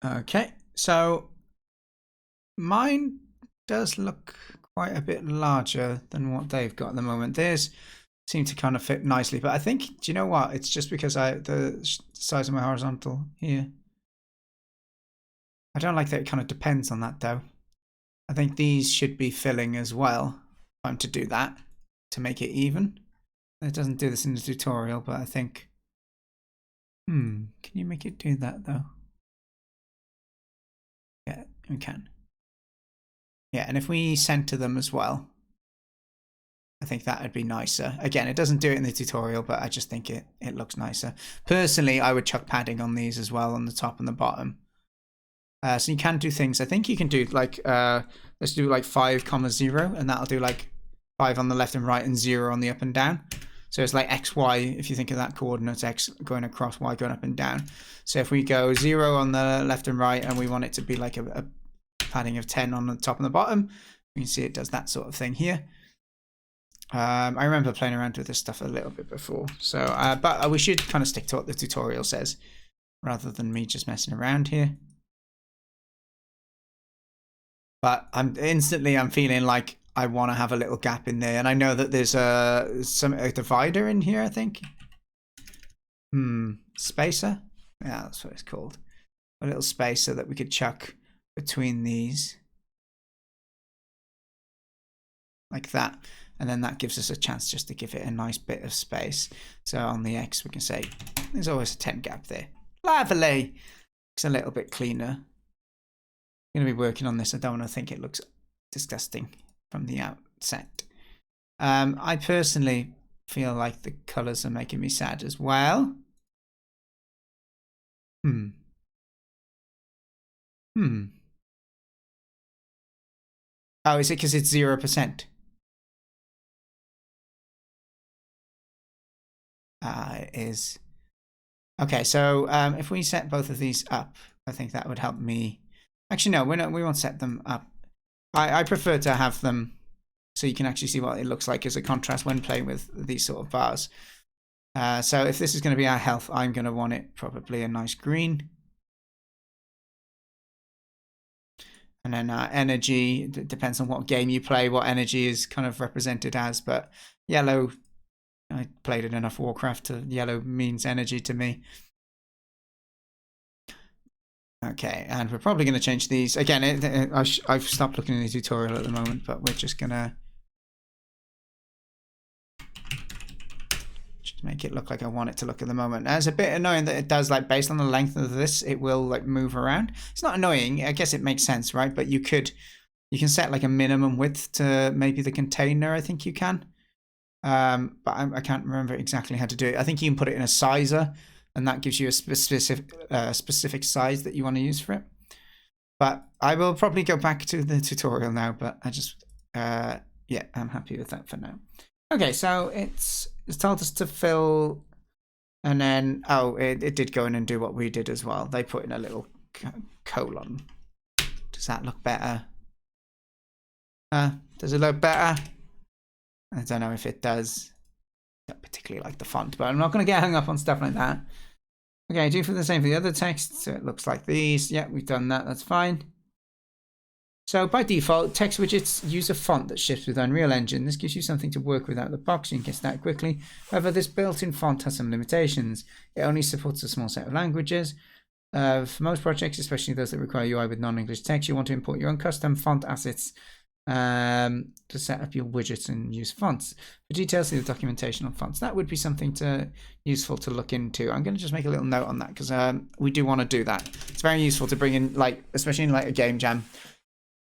Okay, so mine does look quite a bit larger than what they've got at the moment. Theirs seem to kind of fit nicely, but I think, do you know what? It's just because the size of my horizontal here. I don't like that it kind of depends on that though. I think these should be filling as well. Time to do that to make it even. It doesn't do this in the tutorial, but I think, can you make it do that though? Yeah, we can. Yeah, and if we center them as well, I think that would be nicer. Again, it doesn't do it in the tutorial, but I just think it looks nicer. Personally, I would chuck padding on these as well on the top and the bottom. So you can do things. I think you can do like, let's do like 5, 0, and that'll do like 5 on the left and right and 0 on the up and down. So it's like X, Y, if you think of that coordinates, X going across, Y going up and down. So if we go 0 on the left and right, and we want it to be like a padding of 10 on the top and the bottom, you can see it does that sort of thing here. I remember playing around with this stuff a little bit before. So, but we should kind of stick to what the tutorial says, rather than me just messing around here. But I'm feeling like I want to have a little gap in there, and I know that there's a divider in here, I think. Spacer? Yeah, that's what it's called. A little spacer that we could chuck between these. Like that. And then that gives us a chance just to give it a nice bit of space. So on the X, we can say there's always a 10 gap there. Lovely. It's a little bit cleaner. I'm going to be working on this. I don't want to think it looks disgusting from the outset. I personally feel like the colors are making me sad as well. Oh, is it because it's 0%? It is. Okay, so if we set both of these up, I think that would help me. Actually, no, we won't set them up. I prefer to have them so you can actually see what it looks like as a contrast when playing with these sort of bars. So if this is going to be our health, I'm going to want it probably a nice green. And then energy, it depends on what game you play, what energy is kind of represented as, but yellow, I played it enough Warcraft yellow means energy to me. Okay, and we're probably going to change these. Again, I've stopped looking at the tutorial at the moment, but we're just going to just make it look like I want it to look at the moment. Now, it's a bit annoying that it does, like, based on the length of this, it will, like, move around. It's not annoying. I guess it makes sense, right? But you can set, like, a minimum width to maybe the container, I think you can. But I can't remember exactly how to do it. I think you can put it in a sizer, and that gives you a specific size that you want to use for it. But I will probably go back to the tutorial now, but I just, yeah, I'm happy with that for now. Okay, so it's told us to fill, and then, oh, it did go in and do what we did as well. They put in a little colon. Does that look better? Does it look better? I don't know if it does. I don't particularly like the font, but I'm not going to get hung up on stuff like that. Okay, do for the same for the other text. So it looks like these. Yeah, we've done that. That's fine. So by default, text widgets use a font that ships with Unreal Engine. This gives you something to work with out of the box. You can get started quickly. However, this built-in font has some limitations. It only supports a small set of languages. For most projects, especially those that require UI with non-English text, you want to import your own custom font assets to set up your widgets and use fonts. For details, see the documentation on fonts. That would be something useful to look into. I'm going to just make a little note on that because we do want to do that. It's very useful to bring in, like, especially in like a game jam,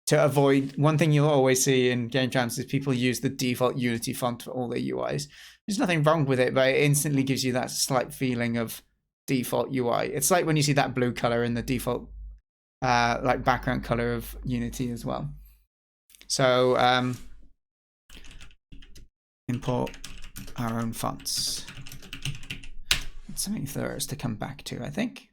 to avoid. One thing you'll always see in game jams is people use the default Unity font for all their UIs. There's nothing wrong with it, but it instantly gives you that slight feeling of default UI. It's like when you see that blue color in the default like background color of Unity as well. So import our own fonts. It's something for us to come back to, I think.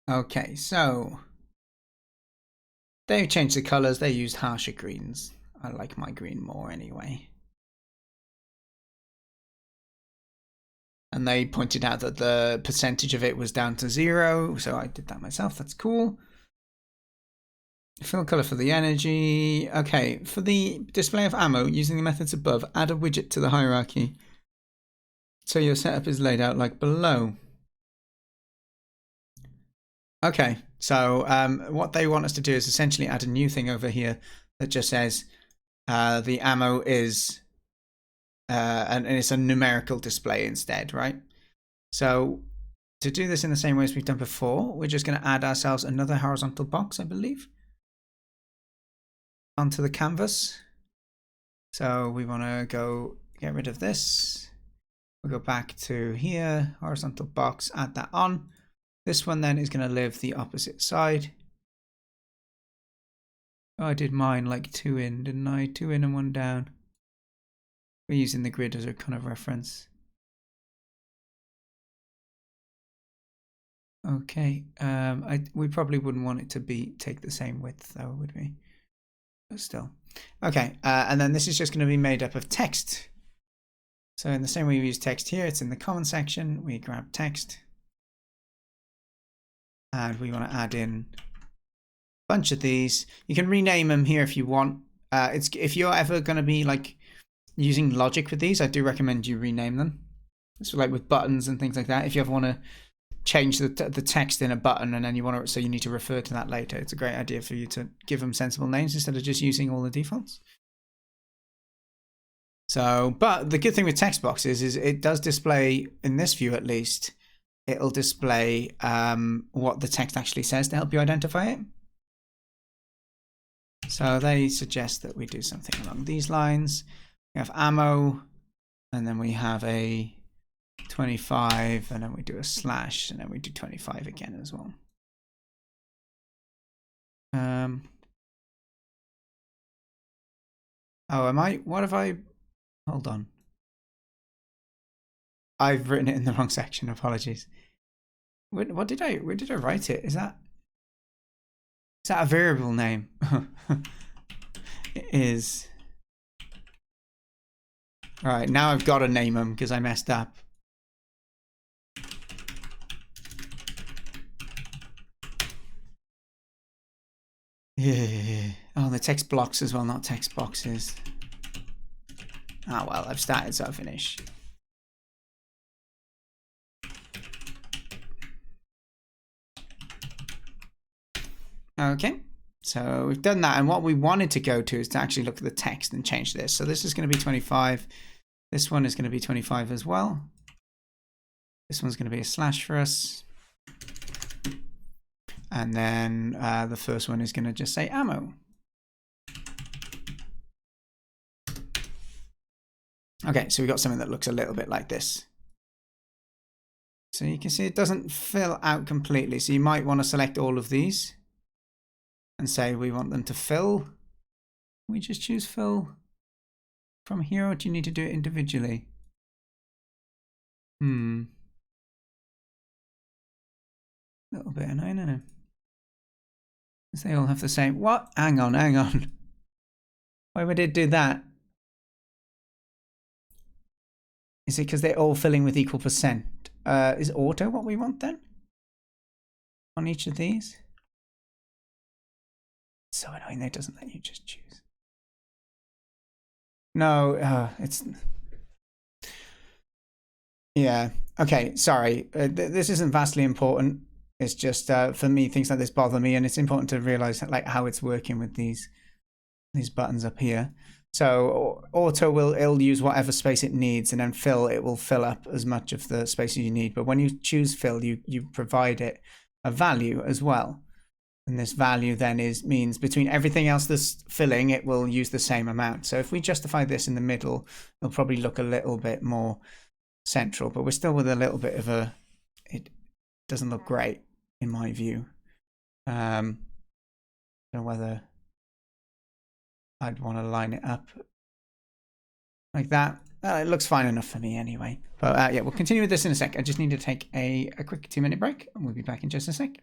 Okay, so they've changed the colors. They used harsher greens. I like my green more anyway. And they pointed out that the percentage of it was down to 0, so I did that myself. That's cool. Fill color for the energy. Okay, for the display of ammo, using the methods above, add a widget to the hierarchy. So your setup is laid out like below. Okay, so what they want us to do is essentially add a new thing over here that just says the ammo is, and it's a numerical display instead, right? So to do this in the same way as we've done before, we're just going to add ourselves another horizontal box, I believe, onto the canvas. So we want to go get rid of this. We'll go back to here, horizontal box, add that on. This one then is going to live the opposite side. Oh, I did mine like 2 in, didn't I? 2 in and 1 down. We're using the grid as a kind of reference. Okay, we probably wouldn't want it to take the same width though, would we? still. Okay, and then this is just going to be made up of text. So in the same way we use text here, it's in the comment section. We grab text. And we want to add in a bunch of these. You can rename them here if you want. If you're ever going to be like using logic with these, I do recommend you rename them. So like with buttons and things like that. If you ever want to change the text in a button and then you want to, so you need to refer to that later, it's a great idea for you to give them sensible names instead of just using all the defaults. So, but the good thing with text boxes is it does display, in this view at least, it'll display what the text actually says to help you identify it. So they suggest that we do something along these lines. We have ammo, and then we have a 25, and then we do a slash, and then we do 25 again as well. Oh, what have I, hold on. I've written it in the wrong section, apologies. Where did I write it? Is that a variable name? It is. All right, now I've got to name them because I messed up. Yeah. Oh, the text blocks as well, not text boxes. Ah, well, I've started, so I'll finish. Okay, so we've done that, and what we wanted to go to is to actually look at the text and change this. So this is going to be 25. This one is going to be 25 as well. This one's going to be a slash for us. And then the first one is going to just say ammo. Okay, so we got something that looks a little bit like this. So you can see it doesn't fill out completely. So you might want to select all of these and say we want them to fill. We just choose fill from here, or do you need to do it individually? A little bit annoying, isn't it? Because they all have the same. What? Hang on. Why would it do that? Is it because they're all filling with equal percent? Is auto what we want then? On each of these? It's so annoying that it doesn't let you just choose. No, it's... Yeah. Okay, sorry. This isn't vastly important. It's just, for me, things like this bother me, and it's important to realize like how it's working with these buttons up here. So auto it'll use whatever space it needs, and then fill, it will fill up as much of the space you need. But when you choose fill, you provide it a value as well. And this value then means between everything else that's filling, it will use the same amount. So if we justify this in the middle, it'll probably look a little bit more central, but we're still with a little bit of it doesn't look great in my view. I don't know whether I'd want to line it up like that. It looks fine enough for me anyway. But yeah, we'll continue with this in a sec. I just need to take a quick 2-minute break, and we'll be back in just a sec.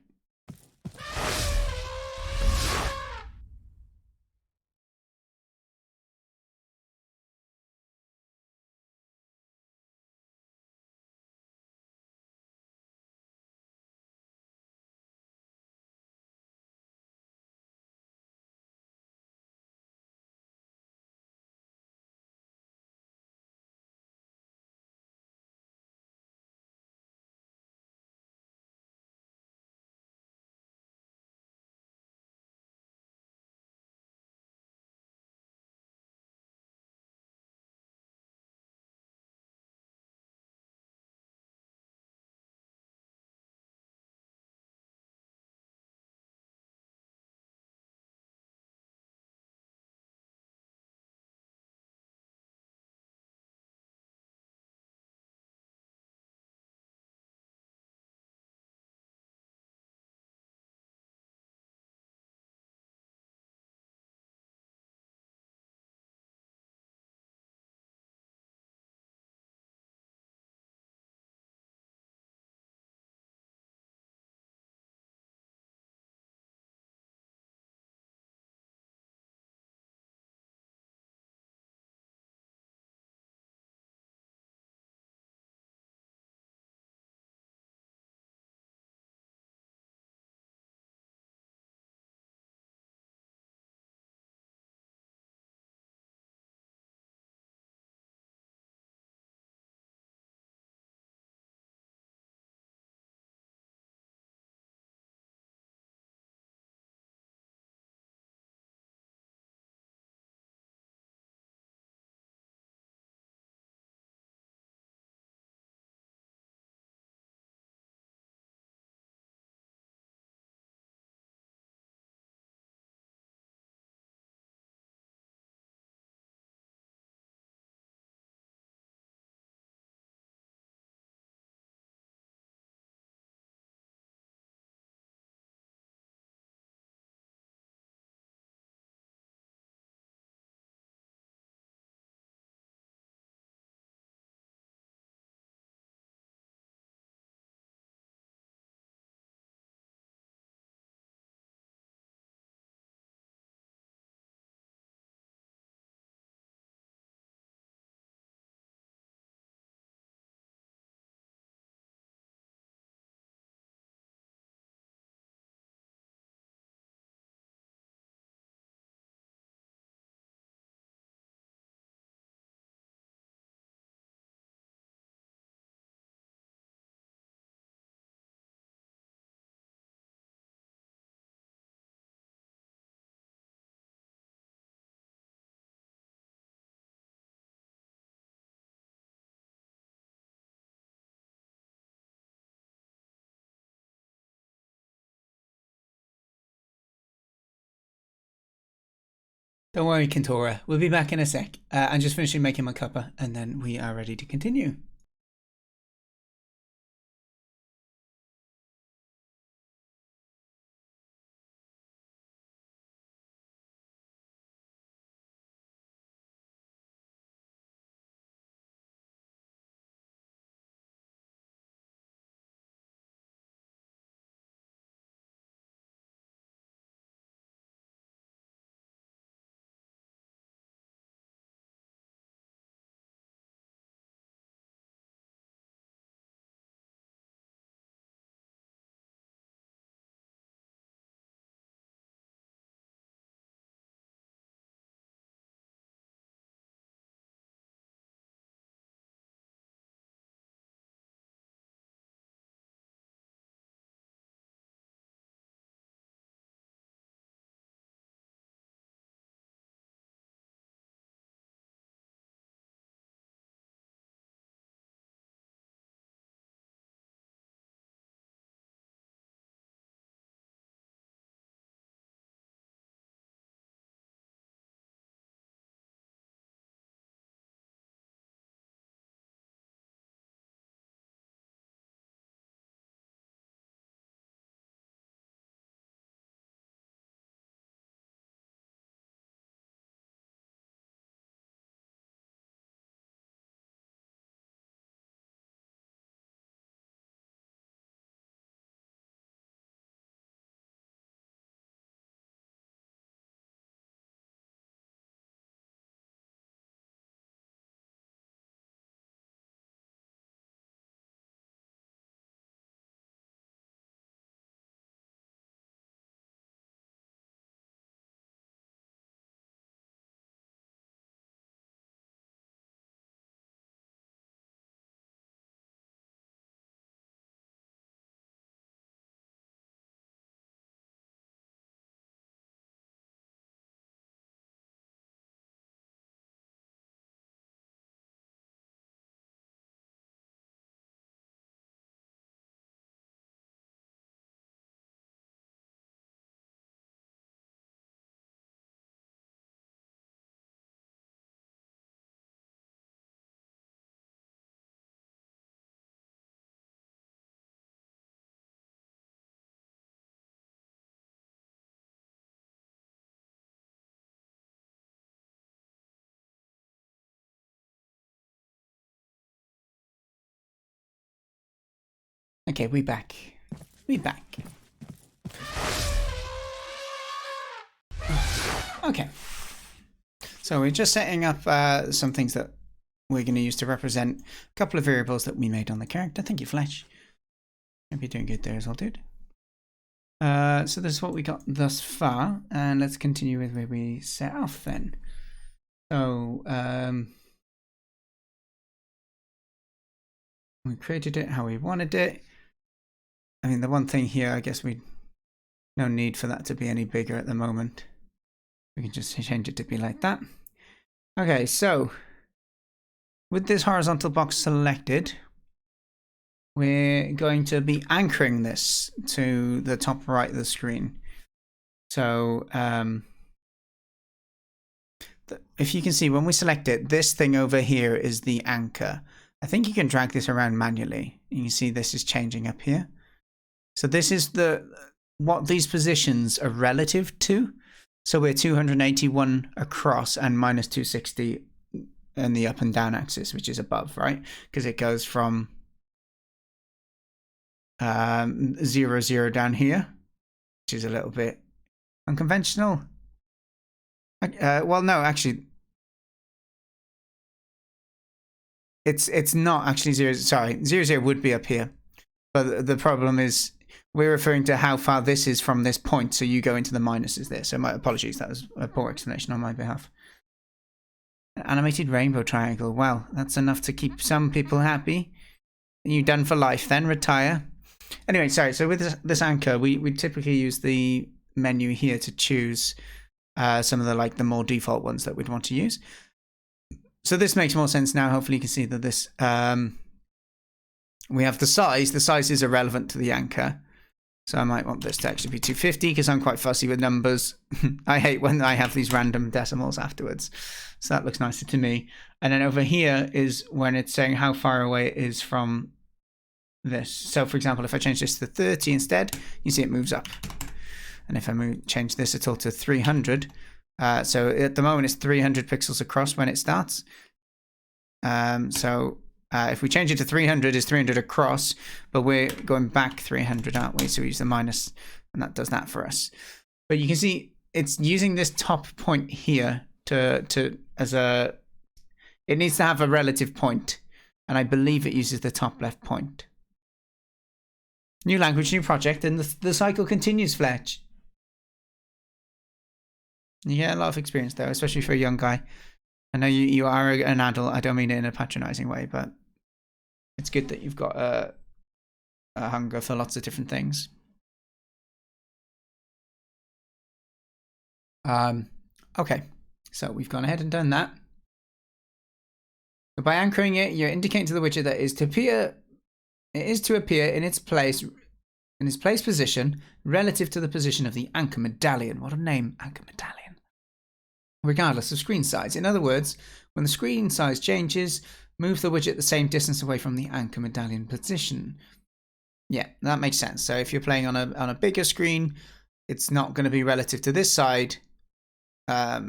Don't worry, Kentora. We'll be back in a sec. I'm just finishing making my cuppa, and then we are ready to continue. Okay, we back. We back. Okay. So we're just setting up some things that we're going to use to represent a couple of variables that we made on the character. Thank you, Fletch. Hope you're doing good there as well, dude. So this is what we got thus far, and let's continue with where we set off then. So we created it how we wanted it. I mean, the one thing here, I guess no need for that to be any bigger at the moment. We can just change it to be like that. Okay, so with this horizontal box selected, we're going to be anchoring this to the top right of the screen. So if you can see, when we select it, this thing over here is the anchor. I think you can drag this around manually. You can see this is changing up here. So this is what these positions are relative to. So we're 281 across and minus 260 in the up and down axis, which is above, right? Because it goes from 0, 0 down here, which is a little bit unconventional. Well, no, actually, it's not actually 0. Sorry, 0, 0 would be up here, but the problem is we're referring to how far this is from this point. So you go into the minuses there. So my apologies, that was a poor explanation on my behalf. Animated rainbow triangle. Well, that's enough to keep some people happy. You done for life then? Retire. Anyway, sorry. So with this anchor, we typically use the menu here to choose some of the more default ones that we'd want to use. So this makes more sense now. Hopefully you can see that this we have the size. The size is irrelevant to the anchor. So I might want this to actually be 250 because I'm quite fussy with numbers. I hate when I have these random decimals afterwards. So that looks nicer to me. And then over here is when it's saying how far away it is from this. So for example, if I change this to 30 instead, you see it moves up. And if I change this at all to 300, so at the moment it's 300 pixels across when it starts. If we change it to 300, it's 300 across, but we're going back 300, aren't we? So we use the minus, and that does that for us. But you can see it's using this top point here it needs to have a relative point, and I believe it uses the top left point. New language, new project, and the cycle continues, Fletch. You get a lot of experience though, especially for a young guy. I know you are an adult. I don't mean it in a patronizing way, but it's good that you've got a hunger for lots of different things. Okay, so we've gone ahead and done that. So by anchoring it, you're indicating to the widget that it is to appear in its place position relative to the position of the anchor medallion. What a name, anchor medallion. Regardless of screen size. In other words, when the screen size changes, move the widget the same distance away from the anchor medallion position. Yeah, that makes sense. So if you're playing on a bigger screen, it's not going to be relative to this side. I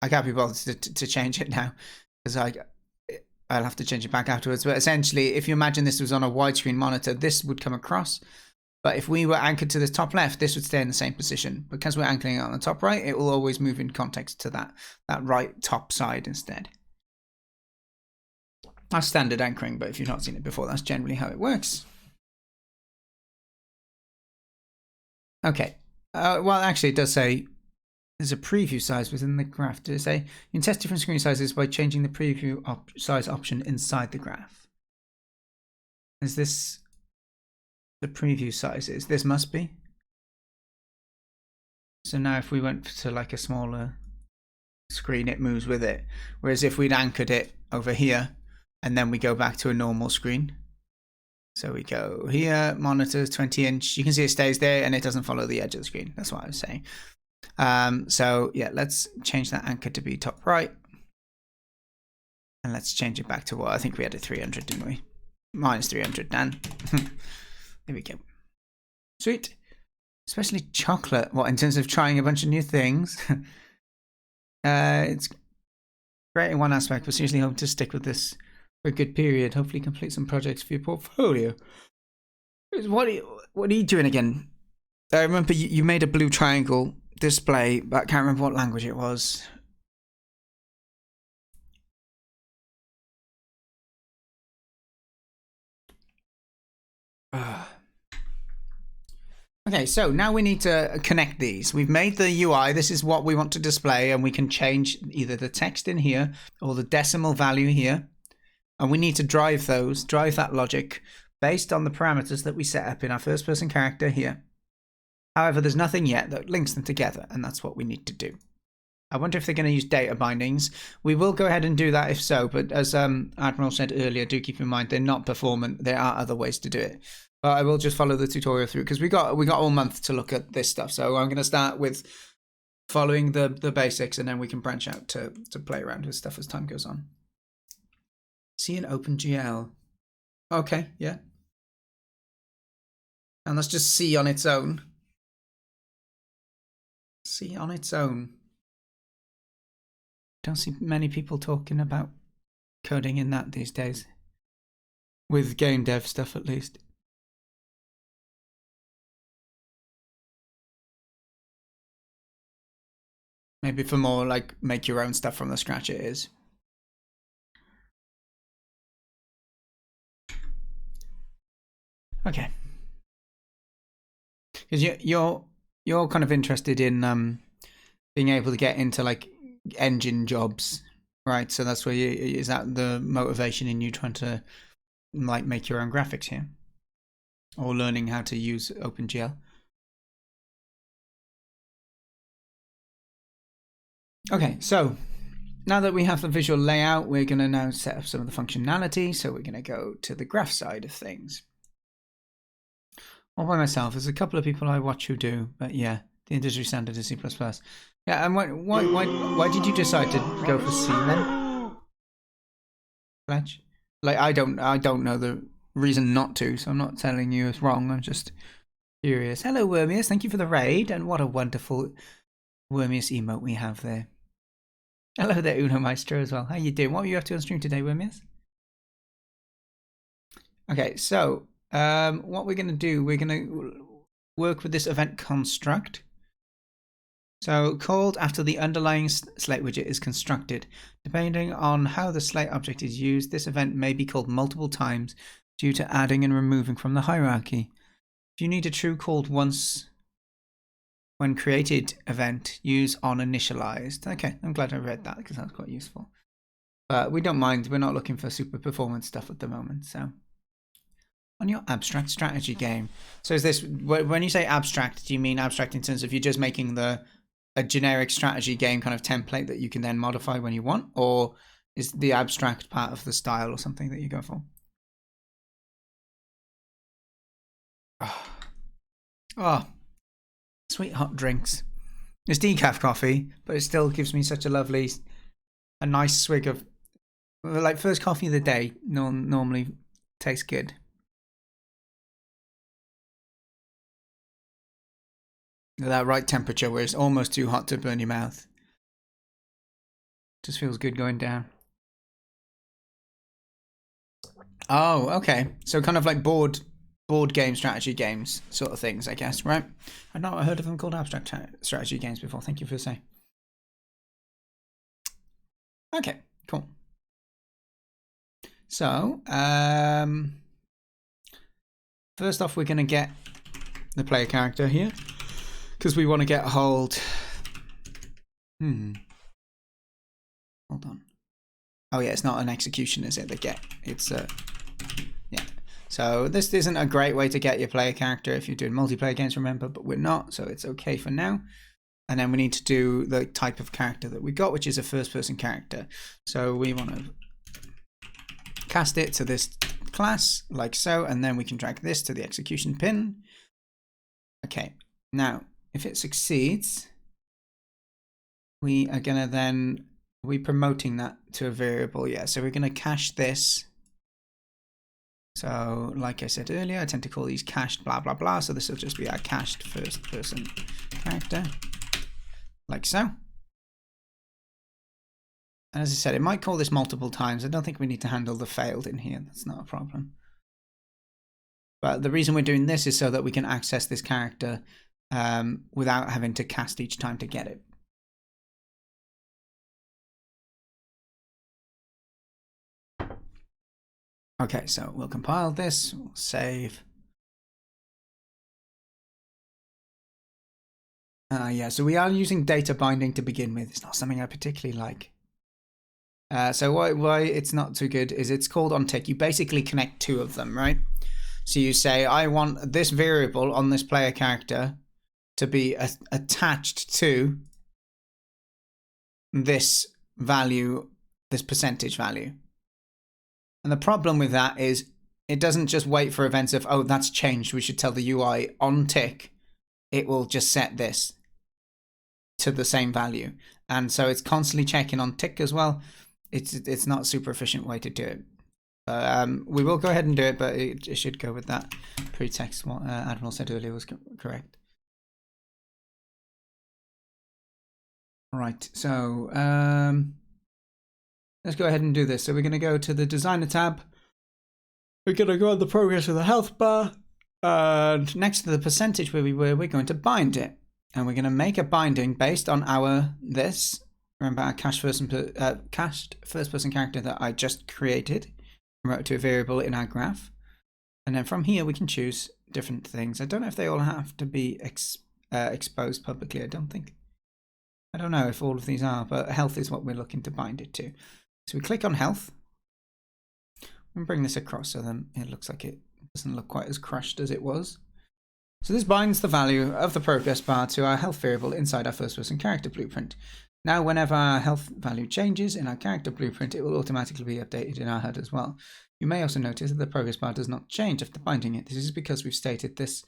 can't be bothered to change it now because I'll have to change it back afterwards. But essentially, if you imagine this was on a widescreen monitor, this would come across. But if we were anchored to the top left, this would stay in the same position. Because we're anchoring it on the top right, it will always move in context to that right top side instead. That's standard anchoring, but if you've not seen it before, that's generally how it works. Okay. Well, actually, it does say there's a preview size within the graph. Does it say you can test different screen sizes by changing the preview size option inside the graph? Is this the preview sizes? This must be. So now if we went to like a smaller screen, it moves with it. Whereas if we'd anchored it over here and then we go back to a normal screen. So we go here, monitors 20-inch. You can see it stays there and it doesn't follow the edge of the screen. That's what I was saying. So yeah, let's change that anchor to be top right. And let's change it back to what I think we had at 300, didn't we? Minus 300, Dan. There we go. Sweet. Especially chocolate. What, in terms of trying a bunch of new things? It's great in one aspect, but seriously hope to stick with this for a good period. Hopefully complete some projects for your portfolio. What are you doing again? I remember you made a blue triangle display, but I can't remember what language it was. Okay, so now we need to connect these. We've made the UI. This is what we want to display, and we can change either the text in here or the decimal value here. And we need to drive that logic based on the parameters that we set up in our first person character here. However, there's nothing yet that links them together, and that's what we need to do. I wonder if they're going to use data bindings. We will go ahead and do that if so, but as Admiral said earlier, do keep in mind they're not performant. There are other ways to do it. But I will just follow the tutorial through because we got all month to look at this stuff. So I'm going to start with following the basics, and then we can branch out to play around with stuff as time goes on. See an OpenGL. Okay, yeah. And let's just see on its own. See on its own. Don't see many people talking about coding in that these days. With game dev stuff, at least. Maybe for more like make your own stuff from the scratch it is. Okay. Because you're kind of interested in being able to get into like engine jobs, right? So that's where is that the motivation in you trying to like make your own graphics here, or learning how to use OpenGL? Okay, so now that we have the visual layout, we're going to now set up some of the functionality. So we're going to go to the graph side of things. all by myself. There's a couple of people I watch who do, but yeah, the industry standard is C++. Yeah, and why did you decide to go for C then, Fletch? Like, I don't know the reason not to, so I'm not telling you it's wrong. I'm just curious. Hello, Wormius. Thank you for the raid, and what a wonderful Wormius emote we have there. Hello there, Uno Maestro as well. How you doing? What were you up to on stream today, Wormius? Okay, so what we're going to do, we're going to work with this event construct. So called after the underlying slate widget is constructed. Depending on how the slate object is used, this event may be called multiple times due to adding and removing from the hierarchy. If you need a true called once when created event, use on initialized. Okay, I'm glad I read that because that's quite useful. But we don't mind. We're not looking for super performance stuff at the moment. So on your abstract strategy game. So is this, when you say abstract, do you mean abstract in terms of you're just making a generic strategy game kind of template that you can then modify when you want? Or is the abstract part of the style or something that you go for? Oh, sweet hot drinks. It's decaf coffee, but it still gives me such a nice swig of, like, first coffee of the day. Normally tastes good. That right temperature where it's almost too hot to burn your mouth. Just feels good going down. Oh, okay. So kind of like board game strategy games sort of things, I guess, right? I've not heard of them called abstract strategy games before. Thank you for saying. Okay, cool. So, first off, we're going to get the player character here because we want to get hold. Hold on. Oh yeah, it's not an execution, is it? It's yeah. So this isn't a great way to get your player character if you're doing multiplayer games, remember, but we're not, so it's okay for now. And then we need to do the type of character that we got, which is a first-person character. So we want to cast it to this class, like so, and then we can drag this to the execution pin. Okay, now, if it succeeds, we are going to then, we're promoting that to a variable, yeah. So we're going to cache this. So, like I said earlier, I tend to call these cached blah, blah, blah. So this will just be our cached first-person character, like so. And as I said, it might call this multiple times. I don't think we need to handle the failed in here. That's not a problem. But the reason we're doing this is so that we can access this character without having to cast each time to get it. Okay, so we'll compile this, we'll save. Yeah, so we are using data binding to begin with. It's not something I particularly like. So why it's not too good is it's called on tick. You basically connect two of them, right? So you say, I want this variable on this player character to be attached to this value, this percentage value. And the problem with that is it doesn't just wait for events of, oh, that's changed, we should tell the UI on tick. It will just set this to the same value. And so it's constantly checking on tick as well. It's not a super efficient way to do it. We will go ahead and do it, but it should go with that pretext what Admiral said earlier was correct. All right, so let's go ahead and do this. So we're going to go to the designer tab. We're going to go on the progress of the health bar. And next to the percentage where we were, we're going to bind it. And we're going to make a binding based on this. Remember our cached first-person character that I just created. And wrote to a variable in our graph. And then from here, we can choose different things. I don't know if they all have to be exposed publicly. I don't know if all of these are, but health is what we're looking to bind it to. So we click on health and bring this across so then it looks like it doesn't look quite as crushed as it was. So this binds the value of the progress bar to our health variable inside our first-person character blueprint. Now, whenever our health value changes in our character blueprint, it will automatically be updated in our HUD as well. You may also notice that the progress bar does not change after binding it. This is because we've stated this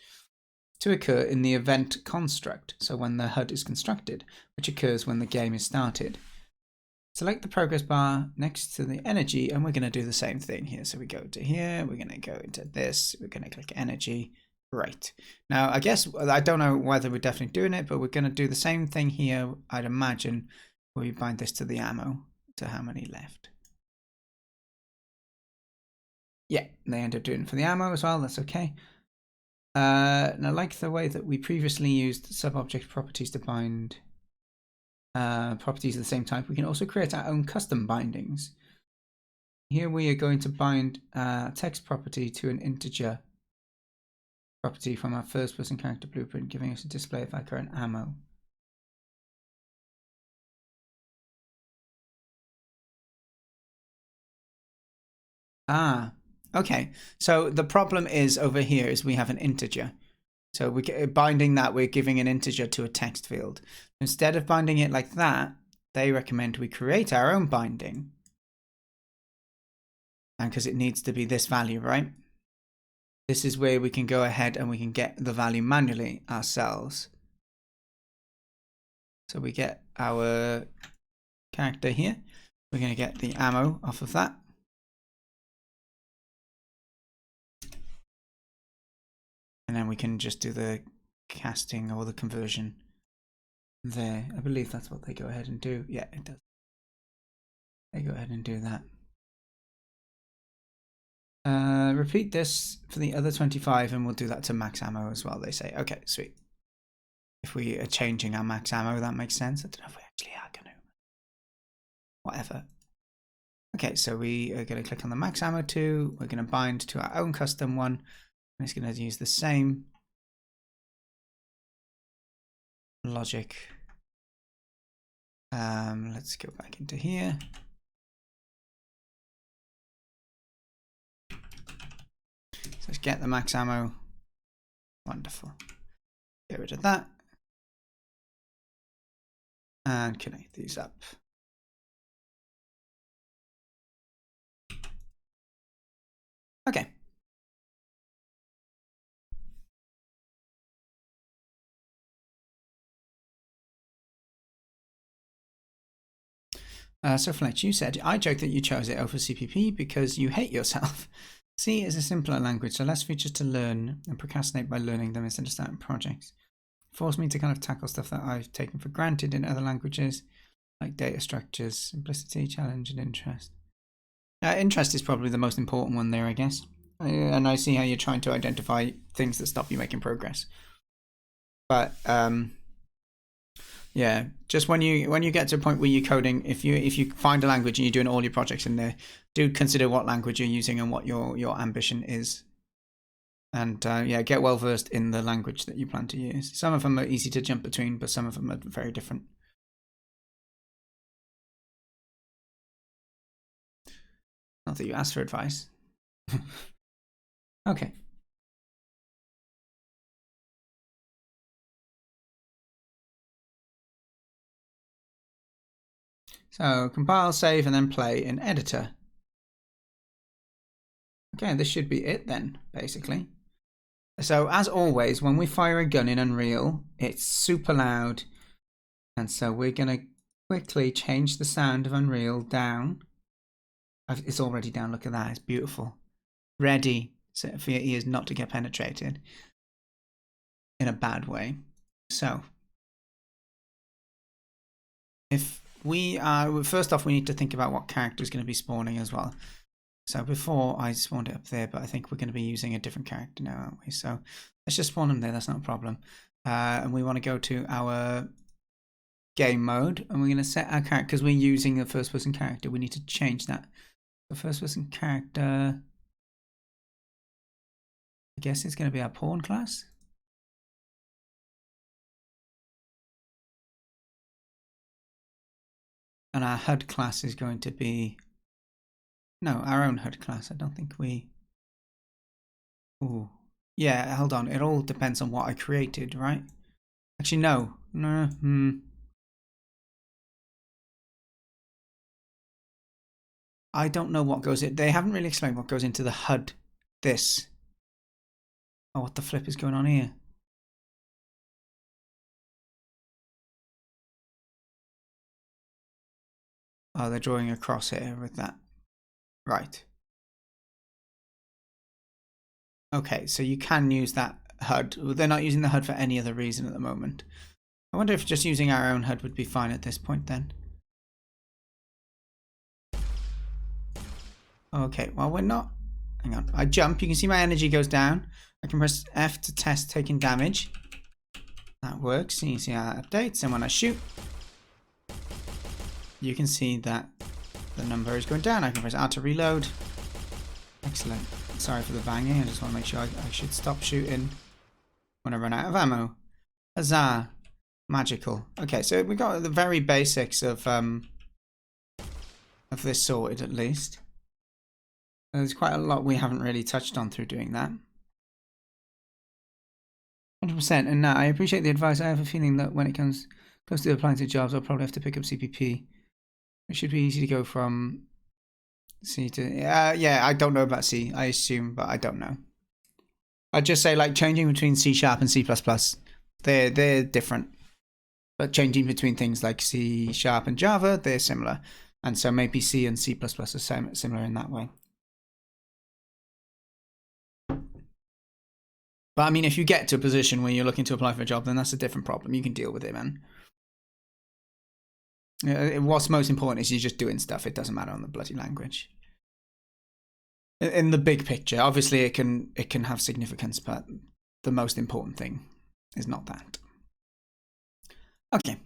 to occur in the event construct, so when the HUD is constructed, which occurs when the game is started. Select the progress bar next to the energy, and we're going to do the same thing here. So we go to here, we're going to go into this, we're going to click energy. Great. Now, I guess, I don't know whether we're definitely doing it, but we're going to do the same thing here, I'd imagine, where we bind this to the ammo, to how many left. Yeah, they end up doing it for the ammo as well, that's okay. Now, like the way that we previously used sub-object properties to bind properties of the same type, we can also create our own custom bindings. Here we are going to bind a text property to an integer property from our first person character blueprint, giving us a display of our current ammo. Ah, okay. So the problem is over here is we have an integer. So we're binding that, we're giving an integer to a text field. Instead of binding it like that, they recommend we create our own binding. And because it needs to be this value, right? This is where we can go ahead and we can get the value manually ourselves. So we get our character here. We're going to get the ammo off of that. And then we can just do the casting or the conversion there. I believe that's what they go ahead and do. Yeah, it does. They go ahead and do that. Repeat this for the other 25 and we'll do that to max ammo as well, they say. Okay, sweet. If we are changing our max ammo, that makes sense. I don't know if we actually are going to. Whatever. Okay, so we are going to click on the max ammo 2. We're going to bind to our own custom one. And it's going to use the same logic. Let's go back into here. So let's get the max ammo. Wonderful. Get rid of that. And connect these up. Okay. So Fletch, you said, I joke that you chose it over CPP because you hate yourself. C is a simpler language, so less features to learn and procrastinate by learning them instead of starting projects. Forced me to kind of tackle stuff that I've taken for granted in other languages, like data structures, simplicity, challenge, and interest. Interest is probably the most important one there, I guess. And I see how you're trying to identify things that stop you making progress. But yeah, just when you get to a point where you're coding, if you find a language and you're doing all your projects in there, do consider what language you're using and what your ambition is. And yeah, get well versed in the language that you plan to use. Some of them are easy to jump between, but some of them are very different. Not that you asked for advice. Okay. So compile, save, and then play in editor. Okay, this should be it then, basically. So as always, when we fire a gun in Unreal, it's super loud. And so we're going to quickly change the sound of Unreal down. It's already down, look at that, it's beautiful. Ready for your ears not to get penetrated in a bad way. So if we are, first off, we need to think about what character is going to be spawning as well. So before I spawned it up there, but I think we're going to be using a different character now, aren't we? So let's just spawn them there, that's not a problem. And we want to go to our game mode and we're going to set our character, because we're using a first person character, we need to change that. The first person character, I guess it's going to be our pawn class. And our HUD class is going to be, no, our own HUD class. I don't think we, ooh, yeah, hold on. It all depends on what I created, right? Actually, no. I don't know what goes in. They haven't really explained what goes into the HUD. This. Oh, what the flip is going on here? Oh, they're drawing a crosshair with that. Right. Okay, so you can use that HUD. They're not using the HUD for any other reason at the moment. I wonder if just using our own HUD would be fine at this point then. Okay, well we're not. Hang on, I jump. You can see my energy goes down. I can press F to test taking damage. That works. You can see how that updates. And when I shoot, you can see that the number is going down. I can press R to reload. Excellent. Sorry for the banging. I just want to make sure I should stop shooting when I run out of ammo. Huzzah. Magical. Okay, so we got the very basics of this sorted at least. There's quite a lot we haven't really touched on through doing that. 100%. And I appreciate the advice. I have a feeling that when it comes close to applying to jobs, I'll probably have to pick up CPP. It should be easy to go from C to... yeah, I don't know about C. I assume, but I don't know. I'd just say like changing between C# and C++. They're different. But changing between things like C# and Java, they're similar. And so maybe C and C++ are similar in that way. But I mean, if you get to a position where you're looking to apply for a job, then that's a different problem. You can deal with it, man. What's most important is you're just doing stuff. It doesn't matter on the bloody language. In the big picture, obviously it can have significance, but the most important thing is not that. Okay,